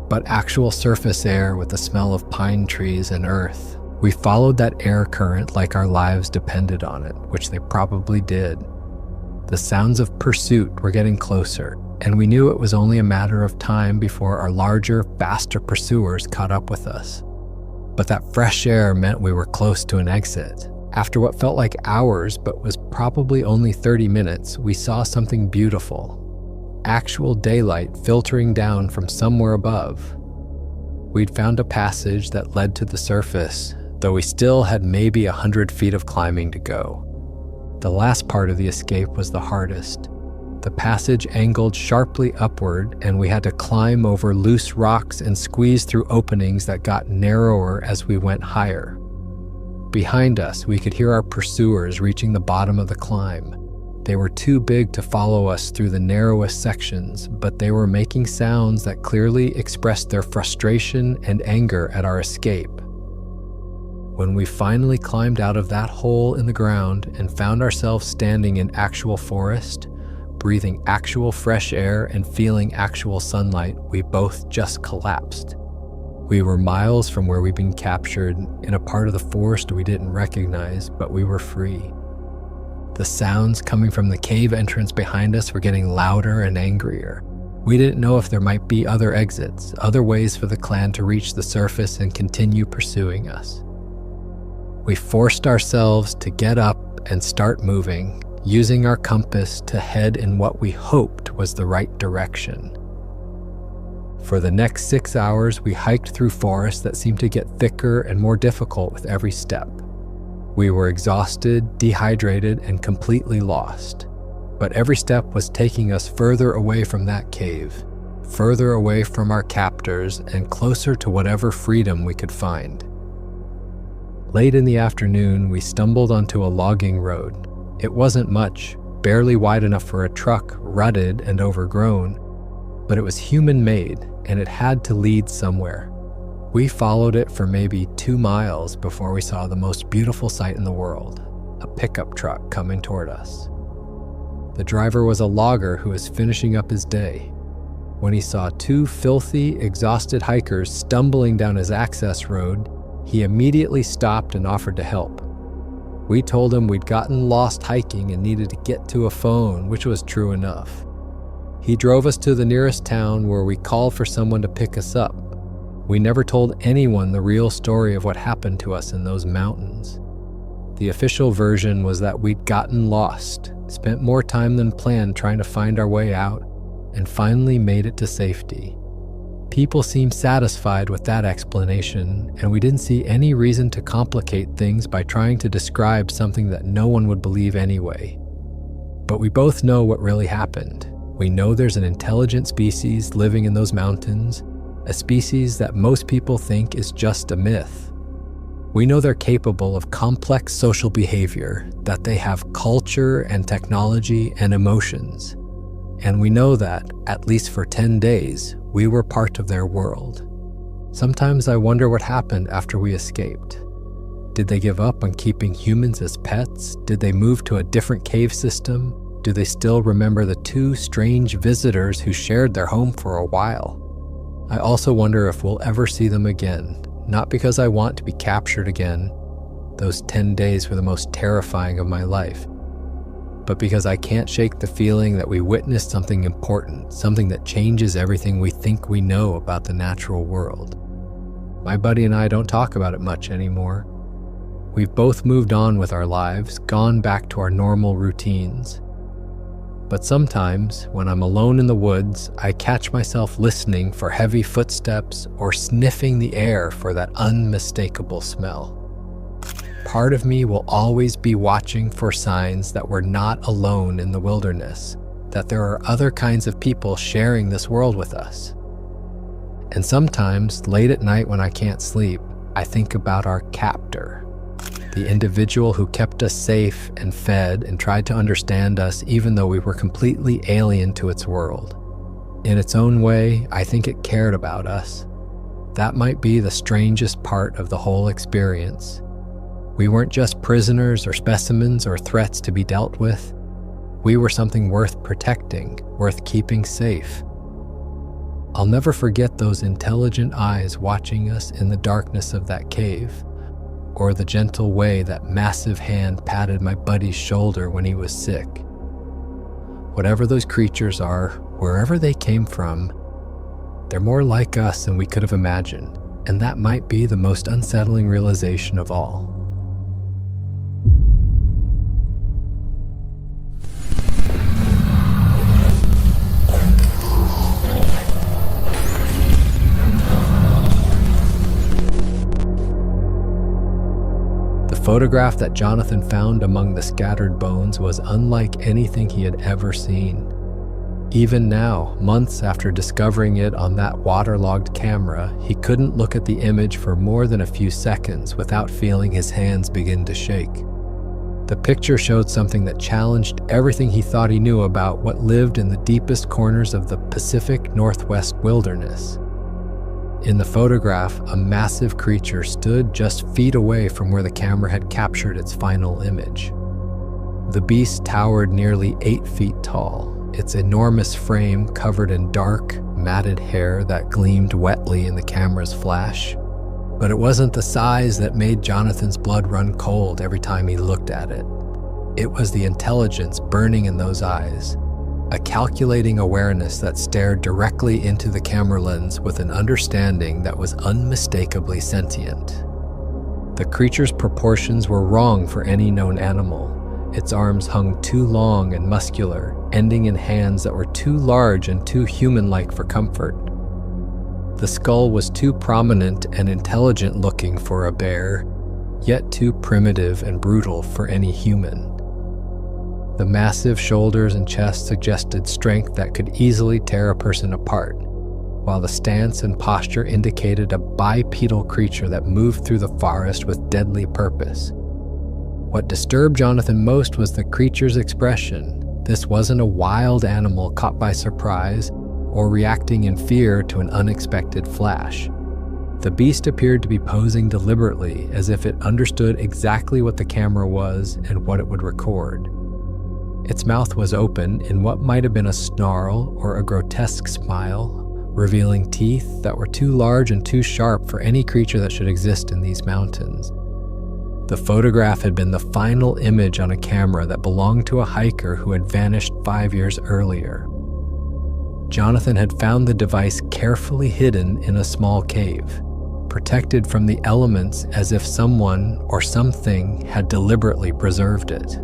but actual surface air with the smell of pine trees and earth. We followed that air current like our lives depended on it, which they probably did. The sounds of pursuit were getting closer, and we knew it was only a matter of time before our larger, faster pursuers caught up with us. But that fresh air meant we were close to an exit. After what felt like hours, but was probably only 30 minutes, we saw something beautiful. Actual daylight filtering down from somewhere above. We'd found a passage that led to the surface, though we still had maybe 100 feet of climbing to go. The last part of the escape was the hardest. The passage angled sharply upward, and we had to climb over loose rocks and squeeze through openings that got narrower as we went higher. Behind us, we could hear our pursuers reaching the bottom of the climb. They were too big to follow us through the narrowest sections, but they were making sounds that clearly expressed their frustration and anger at our escape. When we finally climbed out of that hole in the ground and found ourselves standing in actual forest, breathing actual fresh air and feeling actual sunlight, we both just collapsed. We were miles from where we'd been captured, in a part of the forest we didn't recognize, but we were free. The sounds coming from the cave entrance behind us were getting louder and angrier. We didn't know if there might be other exits, other ways for the clan to reach the surface and continue pursuing us. We forced ourselves to get up and start moving, using our compass to head in what we hoped was the right direction. For the next 6 hours, we hiked through forests that seemed to get thicker and more difficult with every step. We were exhausted, dehydrated, and completely lost. But every step was taking us further away from that cave, further away from our captors, and closer to whatever freedom we could find. Late in the afternoon, we stumbled onto a logging road. It wasn't much, barely wide enough for a truck, rutted and overgrown, but it was human-made, and it had to lead somewhere. We followed it for maybe 2 miles before we saw the most beautiful sight in the world, a pickup truck coming toward us. The driver was a logger who was finishing up his day. When he saw 2 filthy, exhausted hikers stumbling down his access road, he immediately stopped and offered to help. We told him we'd gotten lost hiking and needed to get to a phone, which was true enough. He drove us to the nearest town where we called for someone to pick us up. We never told anyone the real story of what happened to us in those mountains. The official version was that we'd gotten lost, spent more time than planned trying to find our way out, and finally made it to safety. People seemed satisfied with that explanation, and we didn't see any reason to complicate things by trying to describe something that no one would believe anyway. But we both know what really happened. We know there's an intelligent species living in those mountains, a species that most people think is just a myth. We know they're capable of complex social behavior, that they have culture and technology and emotions. And we know that, at least for 10 days, we were part of their world. Sometimes I wonder what happened after we escaped. Did they give up on keeping humans as pets? Did they move to a different cave system? Do they still remember the 2 strange visitors who shared their home for a while? I also wonder if we'll ever see them again, not because I want to be captured again. Those 10 days were the most terrifying of my life, but because I can't shake the feeling that we witnessed something important, something that changes everything we think we know about the natural world. My buddy and I don't talk about it much anymore. We've both moved on with our lives, gone back to our normal routines. But sometimes, when I'm alone in the woods, I catch myself listening for heavy footsteps or sniffing the air for that unmistakable smell. Part of me will always be watching for signs that we're not alone in the wilderness, that there are other kinds of people sharing this world with us. And sometimes, late at night when I can't sleep, I think about our captor, the individual who kept us safe and fed and tried to understand us even though we were completely alien to its world. In its own way, I think it cared about us. That might be the strangest part of the whole experience. We weren't just prisoners or specimens or threats to be dealt with. We were something worth protecting, worth keeping safe. I'll never forget those intelligent eyes watching us in the darkness of that cave, or the gentle way that massive hand patted my buddy's shoulder when he was sick. Whatever those creatures are, wherever they came from, they're more like us than we could have imagined, and that might be the most unsettling realization of all. photograph that Jonathan found among the scattered bones was unlike anything he had ever seen. Even now, months after discovering it on that waterlogged camera, he couldn't look at the image for more than a few seconds without feeling his hands begin to shake. The picture showed something that challenged everything he thought he knew about what lived in the deepest corners of the Pacific Northwest wilderness. In the photograph, a massive creature stood just feet away from where the camera had captured its final image. The beast towered nearly 8 feet tall, its enormous frame covered in dark, matted hair that gleamed wetly in the camera's flash. But it wasn't the size that made Jonathan's blood run cold every time he looked at it. It was the intelligence burning in those eyes, a calculating awareness that stared directly into the camera lens with an understanding that was unmistakably sentient. The creature's proportions were wrong for any known animal. Its arms hung too long and muscular, ending in hands that were too large and too human-like for comfort. The skull was too prominent and intelligent-looking for a bear, yet too primitive and brutal for any human. The massive shoulders and chest suggested strength that could easily tear a person apart, while the stance and posture indicated a bipedal creature that moved through the forest with deadly purpose. What disturbed Jonathan most was the creature's expression. This wasn't a wild animal caught by surprise or reacting in fear to an unexpected flash. The beast appeared to be posing deliberately, as if it understood exactly what the camera was and what it would record. Its mouth was open in what might have been a snarl or a grotesque smile, revealing teeth that were too large and too sharp for any creature that should exist in these mountains. The photograph had been the final image on a camera that belonged to a hiker who had vanished 5 years earlier. Jonathan had found the device carefully hidden in a small cave, protected from the elements as if someone or something had deliberately preserved it.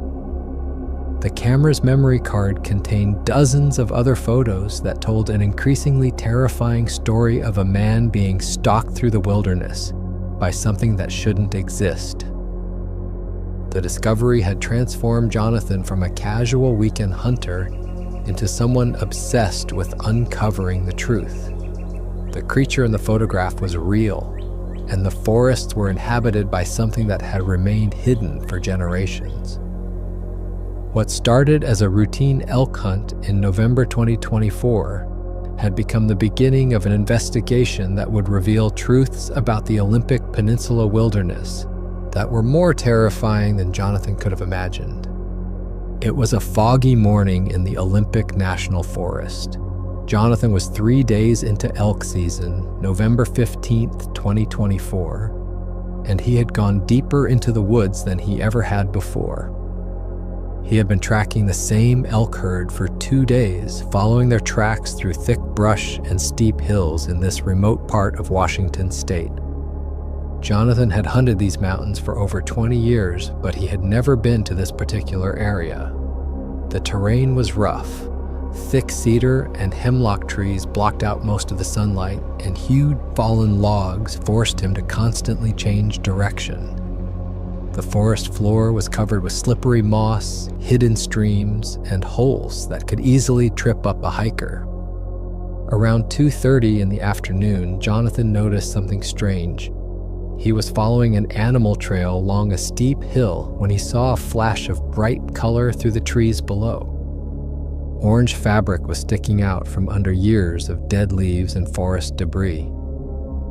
The camera's memory card contained dozens of other photos that told an increasingly terrifying story of a man being stalked through the wilderness by something that shouldn't exist. The discovery had transformed Jonathan from a casual weekend hunter into someone obsessed with uncovering the truth. The creature in the photograph was real, and the forests were inhabited by something that had remained hidden for generations. What started as a routine elk hunt in November 2024 had become the beginning of an investigation that would reveal truths about the Olympic Peninsula wilderness that were more terrifying than Jonathan could have imagined. It was a foggy morning in the Olympic National Forest. Jonathan was 3 days into elk season, November 15th, 2024, and he had gone deeper into the woods than he ever had before. He had been tracking the same elk herd for 2 days, following their tracks through thick brush and steep hills in this remote part of Washington state. Jonathan had hunted these mountains for over 20 years, but he had never been to this particular area. The terrain was rough. Thick cedar and hemlock trees blocked out most of the sunlight, and huge fallen logs forced him to constantly change direction. The forest floor was covered with slippery moss, hidden streams, and holes that could easily trip up a hiker. Around 2:30 in the afternoon, Jonathan noticed something strange. He was following an animal trail along a steep hill when he saw a flash of bright color through the trees below. Orange fabric was sticking out from under years of dead leaves and forest debris.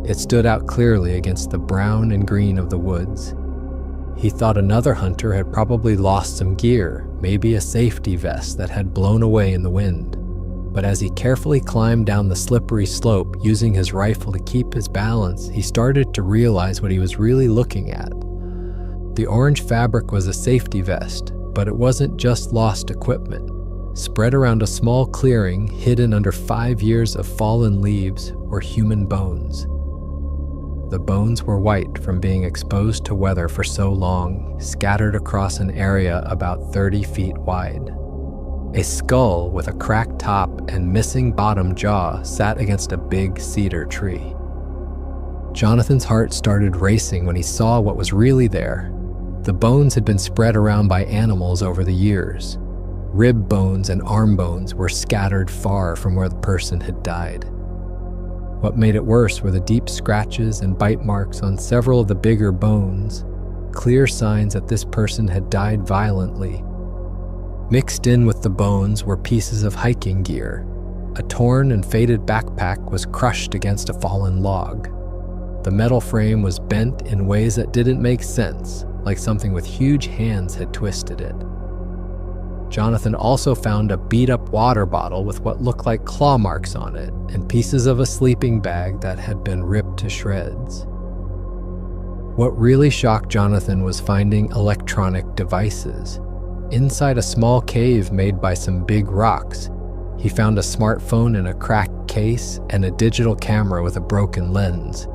It stood out clearly against the brown and green of the woods. He thought another hunter had probably lost some gear, maybe a safety vest that had blown away in the wind. But as he carefully climbed down the slippery slope using his rifle to keep his balance, he started to realize what he was really looking at. The orange fabric was a safety vest, but it wasn't just lost equipment. Spread around a small clearing hidden under 5 years of fallen leaves were human bones. The bones were white from being exposed to weather for so long, scattered across an area about 30 feet wide. A skull with a cracked top and missing bottom jaw sat against a big cedar tree. Jonathan's heart started racing when he saw what was really there. The bones had been spread around by animals over the years. Rib bones and arm bones were scattered far from where the person had died. What made it worse were the deep scratches and bite marks on several of the bigger bones, clear signs that this person had died violently. Mixed in with the bones were pieces of hiking gear. A torn and faded backpack was crushed against a fallen log. The metal frame was bent in ways that didn't make sense, like something with huge hands had twisted it. Jonathan also found a beat-up water bottle with what looked like claw marks on it and pieces of a sleeping bag that had been ripped to shreds. What really shocked Jonathan was finding electronic devices. Inside a small cave made by some big rocks, he found a smartphone in a cracked case and a digital camera with a broken lens.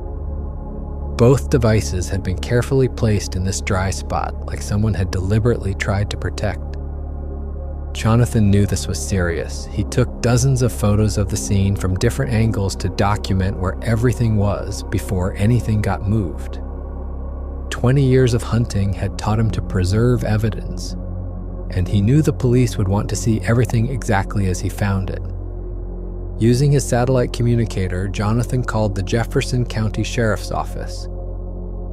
Both devices had been carefully placed in this dry spot, like someone had deliberately tried to protect. Jonathan knew this was serious. He took dozens of photos of the scene from different angles to document where everything was before anything got moved. 20 years of hunting had taught him to preserve evidence, and he knew the police would want to see everything exactly as he found it. Using his satellite communicator, Jonathan called the Jefferson County Sheriff's Office.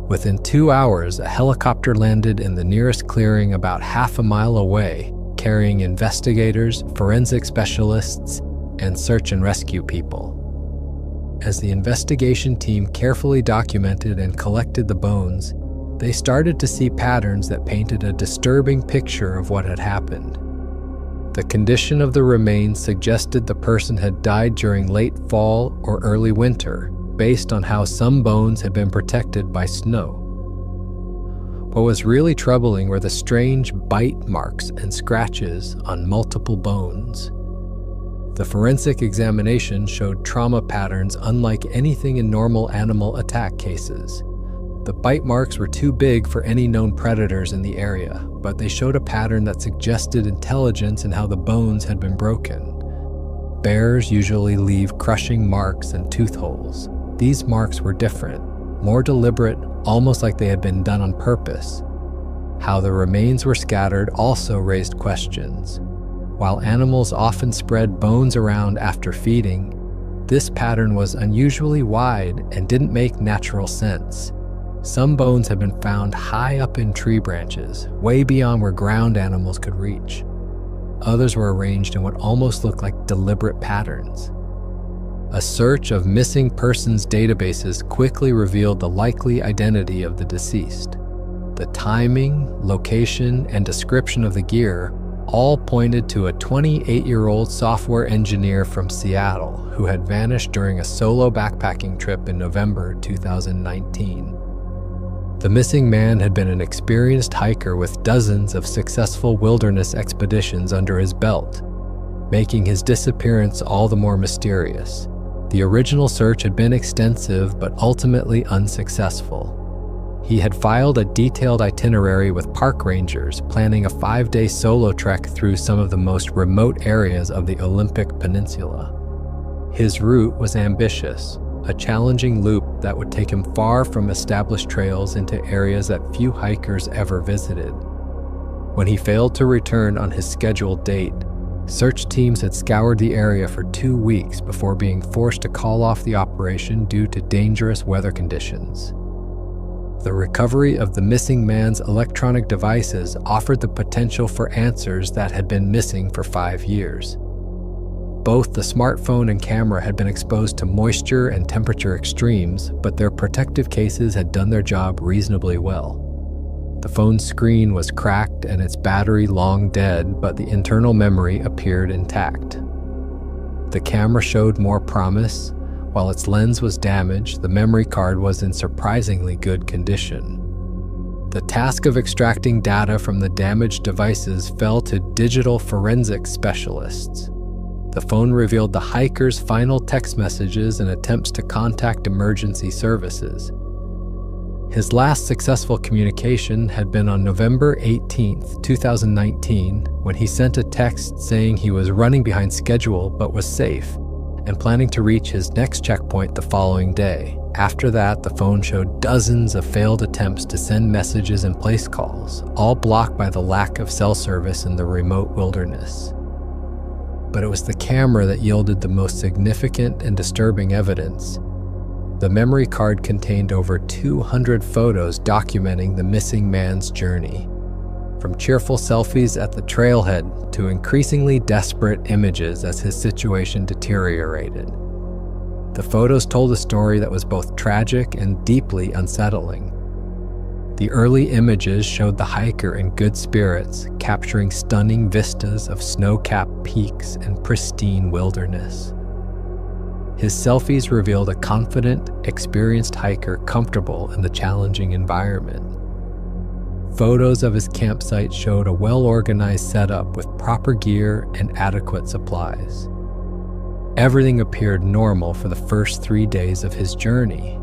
Within 2 hours, a helicopter landed in the nearest clearing about half a mile away, carrying investigators, forensic specialists, and search and rescue people. As the investigation team carefully documented and collected the bones, they started to see patterns that painted a disturbing picture of what had happened. The condition of the remains suggested the person had died during late fall or early winter, based on how some bones had been protected by snow. What was really troubling were the strange bite marks and scratches on multiple bones. The forensic examination showed trauma patterns unlike anything in normal animal attack cases. The bite marks were too big for any known predators in the area, but they showed a pattern that suggested intelligence in how the bones had been broken. Bears usually leave crushing marks and tooth holes. These marks were different, more deliberate, almost like they had been done on purpose. How the remains were scattered also raised questions. While animals often spread bones around after feeding, this pattern was unusually wide and didn't make natural sense. Some bones had been found high up in tree branches, way beyond where ground animals could reach. Others were arranged in what almost looked like deliberate patterns. A search of missing persons databases quickly revealed the likely identity of the deceased. The timing, location, and description of the gear all pointed to a 28-year-old software engineer from Seattle who had vanished during a solo backpacking trip in November 2019. The missing man had been an experienced hiker with dozens of successful wilderness expeditions under his belt, making his disappearance all the more mysterious. The original search had been extensive but ultimately unsuccessful. He had filed a detailed itinerary with park rangers, planning a 5-day solo trek through some of the most remote areas of the Olympic Peninsula. His route was ambitious, a challenging loop that would take him far from established trails into areas that few hikers ever visited. When he failed to return on his scheduled date, search teams had scoured the area for 2 weeks before being forced to call off the operation due to dangerous weather conditions. The recovery of the missing man's electronic devices offered the potential for answers that had been missing for 5 years. Both the smartphone and camera had been exposed to moisture and temperature extremes, but their protective cases had done their job reasonably well. The phone's screen was cracked and its battery long dead, but the internal memory appeared intact. The camera showed more promise. While its lens was damaged, the memory card was in surprisingly good condition. The task of extracting data from the damaged devices fell to digital forensics specialists. The phone revealed the hiker's final text messages and attempts to contact emergency services. His last successful communication had been on November 18, 2019, when he sent a text saying he was running behind schedule but was safe and planning to reach his next checkpoint the following day, After that, the phone showed dozens of failed attempts to send messages and place calls, all blocked by the lack of cell service in the remote wilderness. But it was the camera that yielded the most significant and disturbing evidence. The memory card contained over 200 photos documenting the missing man's journey, from cheerful selfies at the trailhead to increasingly desperate images as his situation deteriorated. The photos told a story that was both tragic and deeply unsettling. The early images showed the hiker in good spirits, capturing stunning vistas of snow-capped peaks and pristine wilderness. His selfies revealed a confident, experienced hiker comfortable in the challenging environment. Photos of his campsite showed a well-organized setup with proper gear and adequate supplies. Everything appeared normal for the first 3 days of his journey.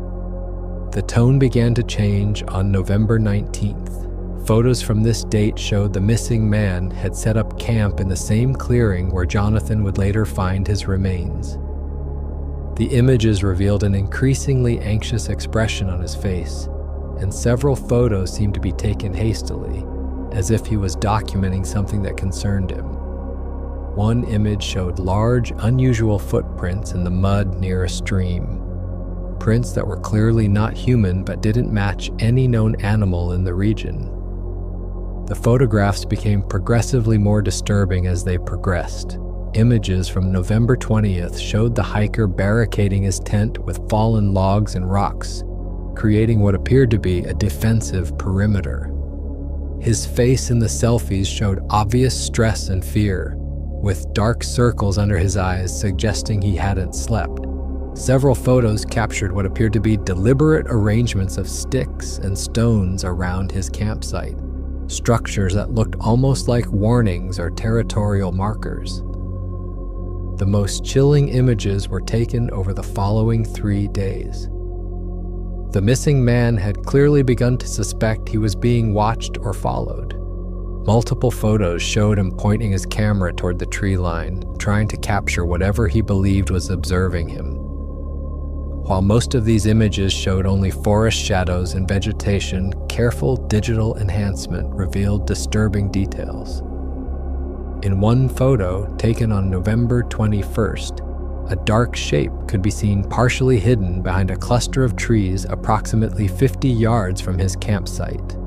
The tone began to change on November 19th. Photos from this date showed the missing man had set up camp in the same clearing where Jonathan would later find his remains. The images revealed an increasingly anxious expression on his face, and several photos seemed to be taken hastily, as if he was documenting something that concerned him. One image showed large, unusual footprints in the mud near a stream. Prints that were clearly not human but didn't match any known animal in the region. The photographs became progressively more disturbing as they progressed. Images from November 20th showed the hiker barricading his tent with fallen logs and rocks, creating what appeared to be a defensive perimeter. His face in the selfies showed obvious stress and fear, with dark circles under his eyes suggesting he hadn't slept. Several photos captured what appeared to be deliberate arrangements of sticks and stones around his campsite, structures that looked almost like warnings or territorial markers. The most chilling images were taken over the following 3 days. The missing man had clearly begun to suspect he was being watched or followed. Multiple photos showed him pointing his camera toward the tree line, trying to capture whatever he believed was observing him. While most of these images showed only forest shadows and vegetation, careful digital enhancement revealed disturbing details. In one photo, taken on November 21st, a dark shape could be seen partially hidden behind a cluster of trees approximately 50 yards from his campsite.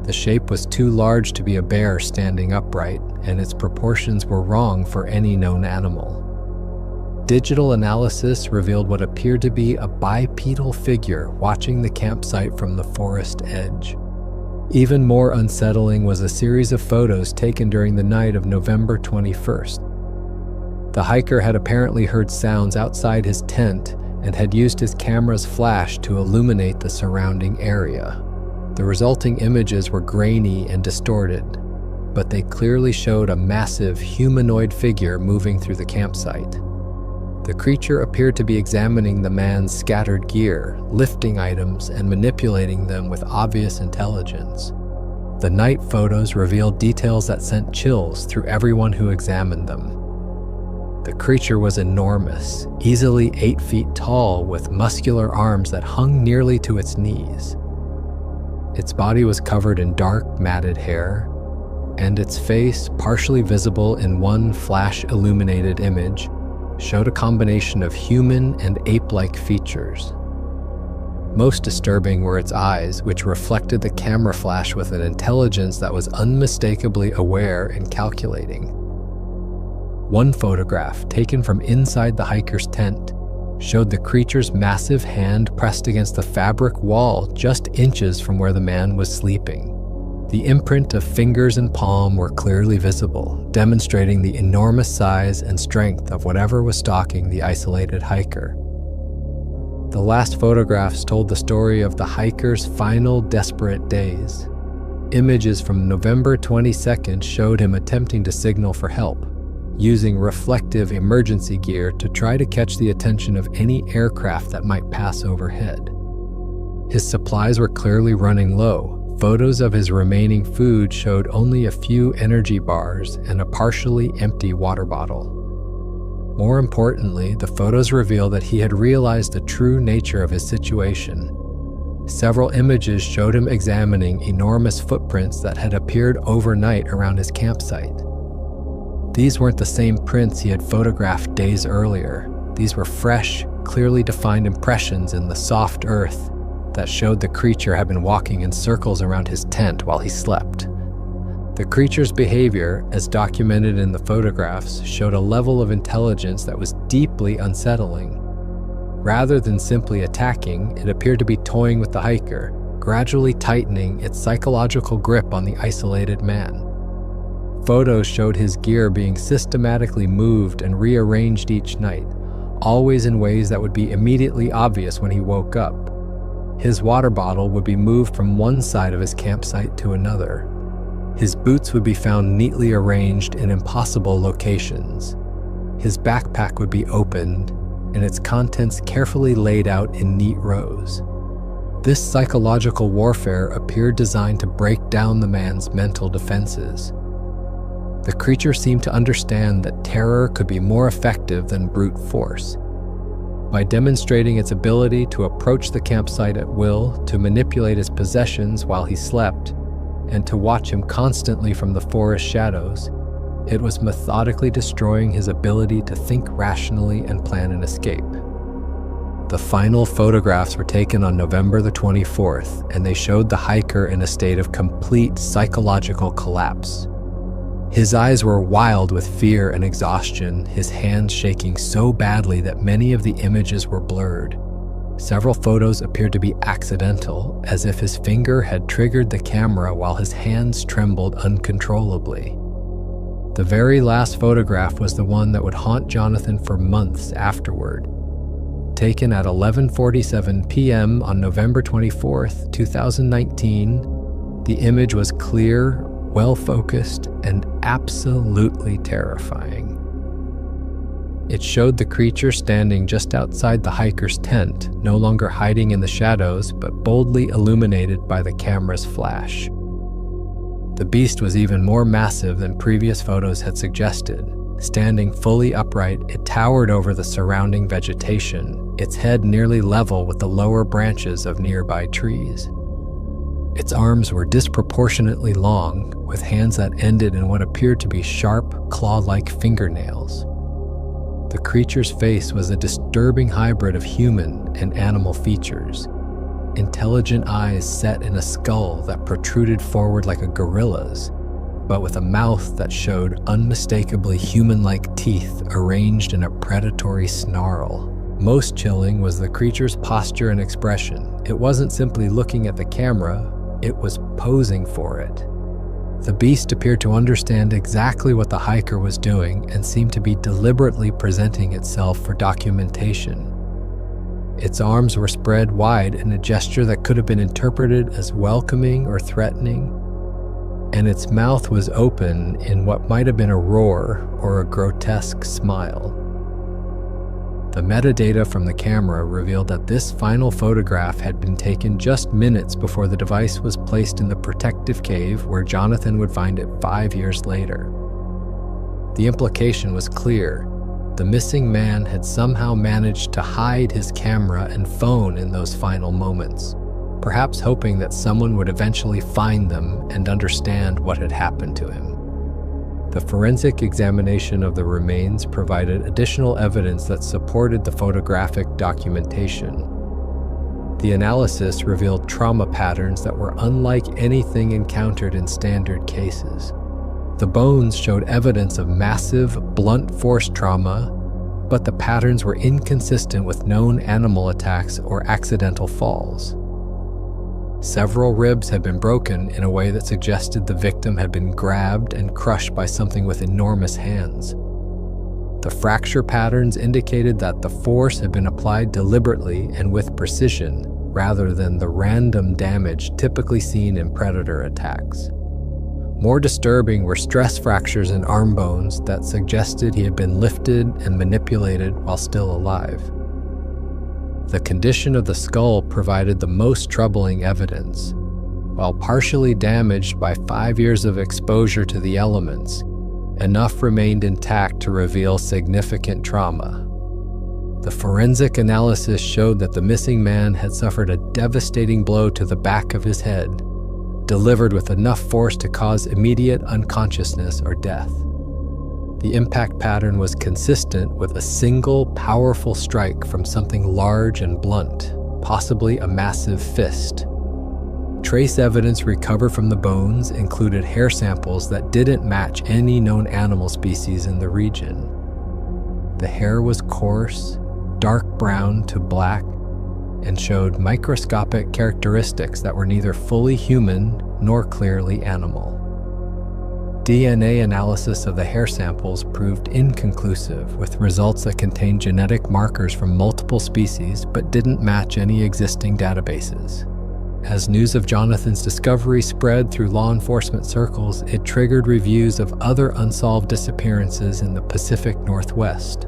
The shape was too large to be a bear standing upright, and its proportions were wrong for any known animal. Digital analysis revealed what appeared to be a bipedal figure watching the campsite from the forest edge. Even more unsettling was a series of photos taken during the night of November 21st. The hiker had apparently heard sounds outside his tent and had used his camera's flash to illuminate the surrounding area. The resulting images were grainy and distorted, but they clearly showed a massive humanoid figure moving through the campsite. The creature appeared to be examining the man's scattered gear, lifting items and manipulating them with obvious intelligence. The night photos revealed details that sent chills through everyone who examined them. The creature was enormous, easily 8 feet tall, with muscular arms that hung nearly to its knees. Its body was covered in dark, matted hair, and its face, partially visible in one flash-illuminated image, showed a combination of human and ape-like features. Most disturbing were its eyes, which reflected the camera flash with an intelligence that was unmistakably aware and calculating. One photograph, taken from inside the hiker's tent, showed the creature's massive hand pressed against the fabric wall just inches from where the man was sleeping. The imprint of fingers and palm were clearly visible, demonstrating the enormous size and strength of whatever was stalking the isolated hiker. The last photographs told the story of the hiker's final desperate days. Images from November 22nd showed him attempting to signal for help, using reflective emergency gear to try to catch the attention of any aircraft that might pass overhead. His supplies were clearly running low. Photos of his remaining food showed only a few energy bars and a partially empty water bottle. More importantly, the photos reveal that he had realized the true nature of his situation. Several images showed him examining enormous footprints that had appeared overnight around his campsite. These weren't the same prints he had photographed days earlier. These were fresh, clearly defined impressions in the soft earth that showed the creature had been walking in circles around his tent while he slept. The creature's behavior, as documented in the photographs, showed a level of intelligence that was deeply unsettling. Rather than simply attacking, it appeared to be toying with the hiker, gradually tightening its psychological grip on the isolated man. Photos showed his gear being systematically moved and rearranged each night, always in ways that would be immediately obvious when he woke up. His water bottle would be moved from one side of his campsite to another. His boots would be found neatly arranged in impossible locations. His backpack would be opened and its contents carefully laid out in neat rows. This psychological warfare appeared designed to break down the man's mental defenses. The creature seemed to understand that terror could be more effective than brute force. By demonstrating its ability to approach the campsite at will, to manipulate his possessions while he slept, and to watch him constantly from the forest shadows, it was methodically destroying his ability to think rationally and plan an escape. The final photographs were taken on November the 24th, and they showed the hiker in a state of complete psychological collapse. His eyes were wild with fear and exhaustion, his hands shaking so badly that many of the images were blurred. Several photos appeared to be accidental, as if his finger had triggered the camera while his hands trembled uncontrollably. The very last photograph was the one that would haunt Jonathan for months afterward. Taken at 11:47 p.m. on November 24th, 2019, the image was clear, well-focused, and absolutely terrifying. It showed the creature standing just outside the hiker's tent, no longer hiding in the shadows, but boldly illuminated by the camera's flash. The beast was even more massive than previous photos had suggested. Standing fully upright, it towered over the surrounding vegetation, its head nearly level with the lower branches of nearby trees. Its arms were disproportionately long, with hands that ended in what appeared to be sharp, claw-like fingernails. The creature's face was a disturbing hybrid of human and animal features. Intelligent eyes set in a skull that protruded forward like a gorilla's, but with a mouth that showed unmistakably human-like teeth arranged in a predatory snarl. Most chilling was the creature's posture and expression. It wasn't simply looking at the camera, it was posing for it. The beast appeared to understand exactly what the hiker was doing and seemed to be deliberately presenting itself for documentation. Its arms were spread wide in a gesture that could have been interpreted as welcoming or threatening, and its mouth was open in what might have been a roar or a grotesque smile. The metadata from the camera revealed that this final photograph had been taken just minutes before the device was placed in the protective cave where Jonathan would find it 5 years later. The implication was clear. The missing man had somehow managed to hide his camera and phone in those final moments, perhaps hoping that someone would eventually find them and understand what had happened to him. The forensic examination of the remains provided additional evidence that supported the photographic documentation. The analysis revealed trauma patterns that were unlike anything encountered in standard cases. The bones showed evidence of massive, blunt force trauma, but the patterns were inconsistent with known animal attacks or accidental falls. Several ribs had been broken in a way that suggested the victim had been grabbed and crushed by something with enormous hands. The fracture patterns indicated that the force had been applied deliberately and with precision, rather than the random damage typically seen in predator attacks. More disturbing were stress fractures in arm bones that suggested he had been lifted and manipulated while still alive. The condition of the skull provided the most troubling evidence. While partially damaged by 5 years of exposure to the elements, enough remained intact to reveal significant trauma. The forensic analysis showed that the missing man had suffered a devastating blow to the back of his head, delivered with enough force to cause immediate unconsciousness or death. The impact pattern was consistent with a single, powerful strike from something large and blunt, possibly a massive fist. Trace evidence recovered from the bones included hair samples that didn't match any known animal species in the region. The hair was coarse, dark brown to black, and showed microscopic characteristics that were neither fully human nor clearly animal. DNA analysis of the hair samples proved inconclusive, with results that contained genetic markers from multiple species but didn't match any existing databases. As news of Jonathan's discovery spread through law enforcement circles, it triggered reviews of other unsolved disappearances in the Pacific Northwest.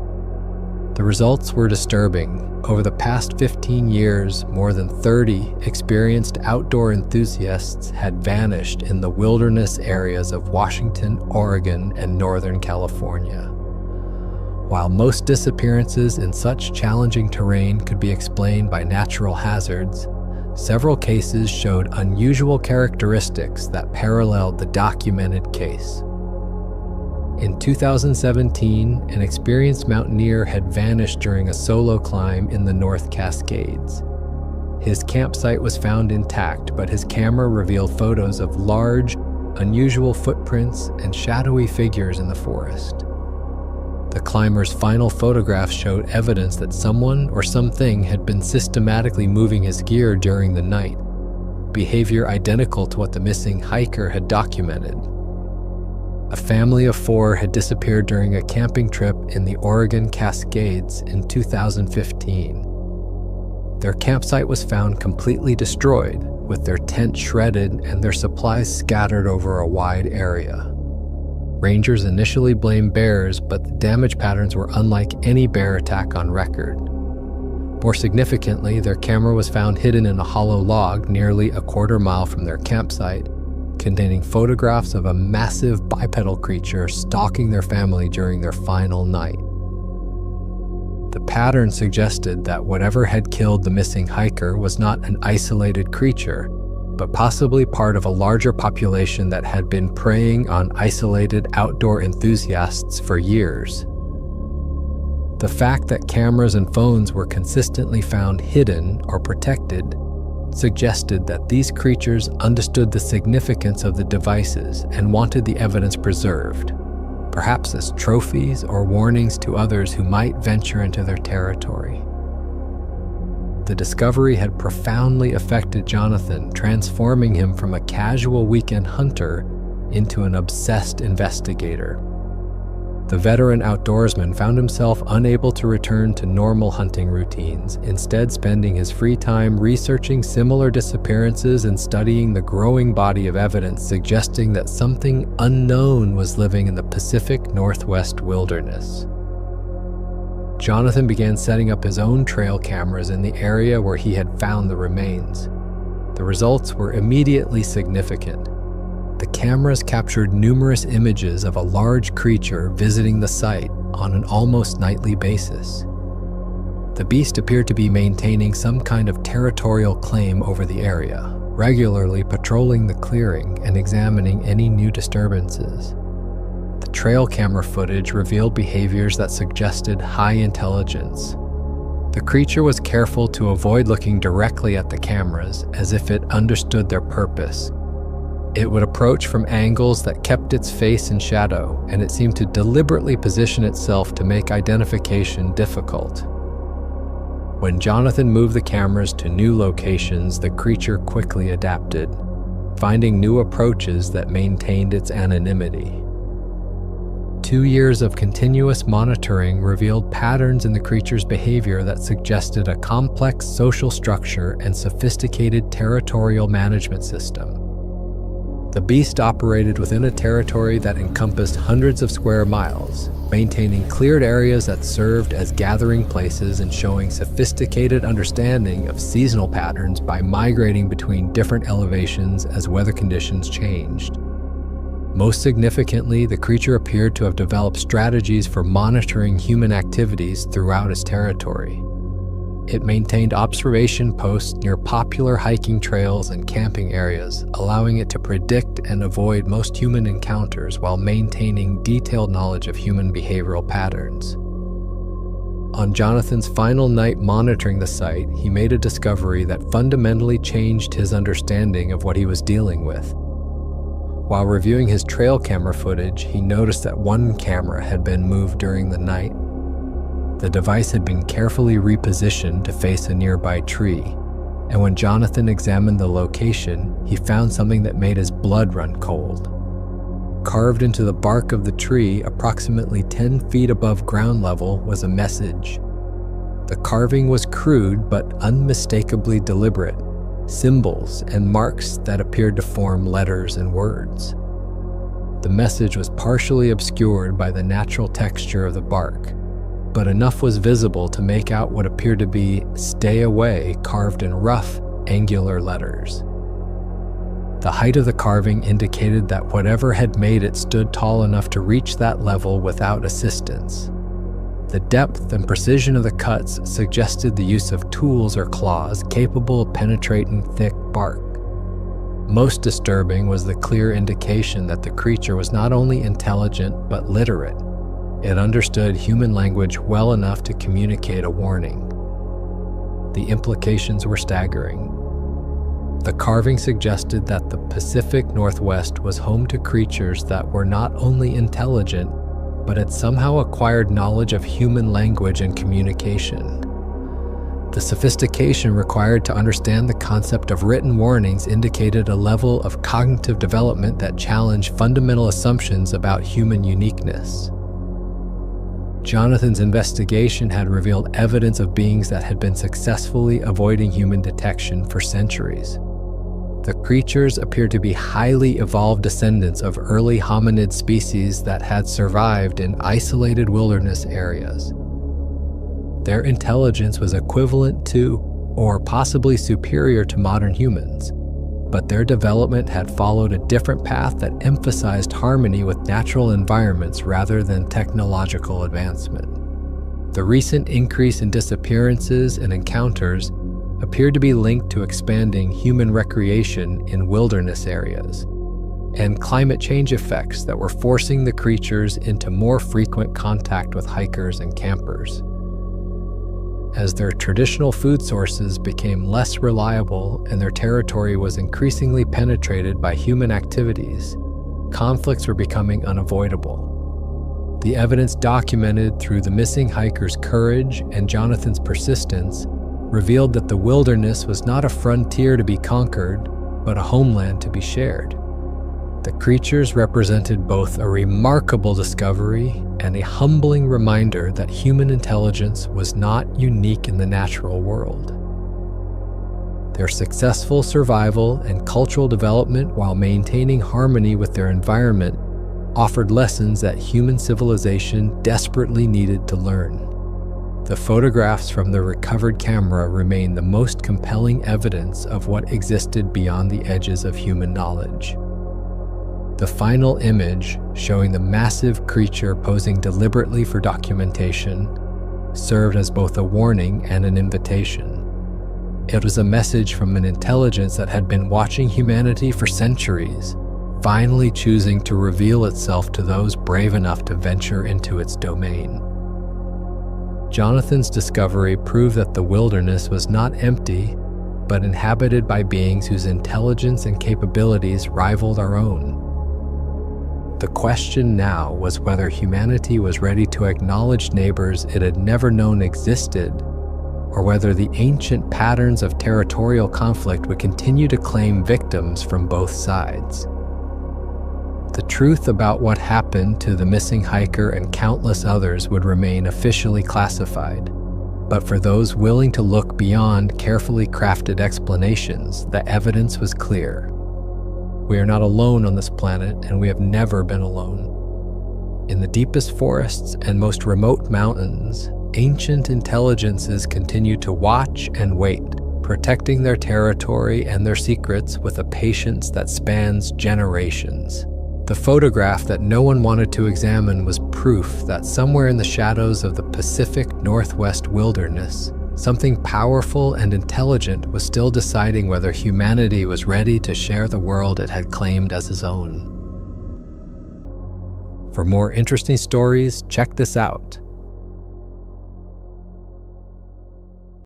The results were disturbing. Over the past 15 years, more than 30 experienced outdoor enthusiasts had vanished in the wilderness areas of Washington, Oregon, and Northern California. While most disappearances in such challenging terrain could be explained by natural hazards, several cases showed unusual characteristics that paralleled the documented case. In 2017, an experienced mountaineer had vanished during a solo climb in the North Cascades. His campsite was found intact, but his camera revealed photos of large, unusual footprints and shadowy figures in the forest. The climber's final photographs showed evidence that someone or something had been systematically moving his gear during the night, behavior identical to what the missing hiker had documented. A family of 4 had disappeared during a camping trip in the Oregon Cascades in 2015. Their campsite was found completely destroyed, with their tent shredded and their supplies scattered over a wide area. Rangers initially blamed bears, but the damage patterns were unlike any bear attack on record. More significantly, their camera was found hidden in a hollow log nearly a quarter mile from their campsite, containing photographs of a massive bipedal creature stalking their family during their final night. The pattern suggested that whatever had killed the missing hiker was not an isolated creature, but possibly part of a larger population that had been preying on isolated outdoor enthusiasts for years. The fact that cameras and phones were consistently found hidden or protected suggested that these creatures understood the significance of the devices and wanted the evidence preserved, perhaps as trophies or warnings to others who might venture into their territory. The discovery had profoundly affected Jonathan, transforming him from a casual weekend hunter into an obsessed investigator. The veteran outdoorsman found himself unable to return to normal hunting routines, instead spending his free time researching similar disappearances and studying the growing body of evidence suggesting that something unknown was living in the Pacific Northwest wilderness. Jonathan began setting up his own trail cameras in the area where he had found the remains. The results were immediately significant. The cameras captured numerous images of a large creature visiting the site on an almost nightly basis. The beast appeared to be maintaining some kind of territorial claim over the area, regularly patrolling the clearing and examining any new disturbances. The trail camera footage revealed behaviors that suggested high intelligence. The creature was careful to avoid looking directly at the cameras, as if it understood their purpose. It would approach from angles that kept its face in shadow, and it seemed to deliberately position itself to make identification difficult. When Jonathan moved the cameras to new locations, the creature quickly adapted, finding new approaches that maintained its anonymity. 2 years of continuous monitoring revealed patterns in the creature's behavior that suggested a complex social structure and sophisticated territorial management system. The beast operated within a territory that encompassed hundreds of square miles, maintaining cleared areas that served as gathering places and showing sophisticated understanding of seasonal patterns by migrating between different elevations as weather conditions changed. Most significantly, the creature appeared to have developed strategies for monitoring human activities throughout its territory. It maintained observation posts near popular hiking trails and camping areas, allowing it to predict and avoid most human encounters while maintaining detailed knowledge of human behavioral patterns. On Jonathan's final night monitoring the site, he made a discovery that fundamentally changed his understanding of what he was dealing with. While reviewing his trail camera footage, he noticed that one camera had been moved during the night. The device had been carefully repositioned to face a nearby tree, and when Jonathan examined the location, he found something that made his blood run cold. Carved into the bark of the tree, approximately 10 feet above ground level, was a message. The carving was crude but unmistakably deliberate, symbols and marks that appeared to form letters and words. The message was partially obscured by the natural texture of the bark, but enough was visible to make out what appeared to be "Stay away" carved in rough, angular letters. The height of the carving indicated that whatever had made it stood tall enough to reach that level without assistance. The depth and precision of the cuts suggested the use of tools or claws capable of penetrating thick bark. Most disturbing was the clear indication that the creature was not only intelligent but literate. It understood human language well enough to communicate a warning. The implications were staggering. The carving suggested that the Pacific Northwest was home to creatures that were not only intelligent, but had somehow acquired knowledge of human language and communication. The sophistication required to understand the concept of written warnings indicated a level of cognitive development that challenged fundamental assumptions about human uniqueness. Jonathan's investigation had revealed evidence of beings that had been successfully avoiding human detection for centuries. The creatures appeared to be highly evolved descendants of early hominid species that had survived in isolated wilderness areas. Their intelligence was equivalent to, or possibly superior to, modern humans, but their development had followed a different path that emphasized harmony with natural environments rather than technological advancement. The recent increase in disappearances and encounters appeared to be linked to expanding human recreation in wilderness areas and climate change effects that were forcing the creatures into more frequent contact with hikers and campers. As their traditional food sources became less reliable and their territory was increasingly penetrated by human activities, conflicts were becoming unavoidable. The evidence documented through the missing hiker's courage and Jonathan's persistence revealed that the wilderness was not a frontier to be conquered, but a homeland to be shared. The creatures represented both a remarkable discovery and a humbling reminder that human intelligence was not unique in the natural world. Their successful survival and cultural development while maintaining harmony with their environment offered lessons that human civilization desperately needed to learn. The photographs from the recovered camera remain the most compelling evidence of what existed beyond the edges of human knowledge. The final image, showing the massive creature posing deliberately for documentation, served as both a warning and an invitation. It was a message from an intelligence that had been watching humanity for centuries, finally choosing to reveal itself to those brave enough to venture into its domain. Jonathan's discovery proved that the wilderness was not empty, but inhabited by beings whose intelligence and capabilities rivaled our own. The question now was whether humanity was ready to acknowledge neighbors it had never known existed, or whether the ancient patterns of territorial conflict would continue to claim victims from both sides. The truth about what happened to the missing hiker and countless others would remain officially classified, but for those willing to look beyond carefully crafted explanations, the evidence was clear. We are not alone on this planet, and we have never been alone. In the deepest forests and most remote mountains, ancient intelligences continue to watch and wait, protecting their territory and their secrets with a patience that spans generations. The photograph that no one wanted to examine was proof that somewhere in the shadows of the Pacific Northwest wilderness, something powerful and intelligent was still deciding whether humanity was ready to share the world it had claimed as its own. For more interesting stories, check this out.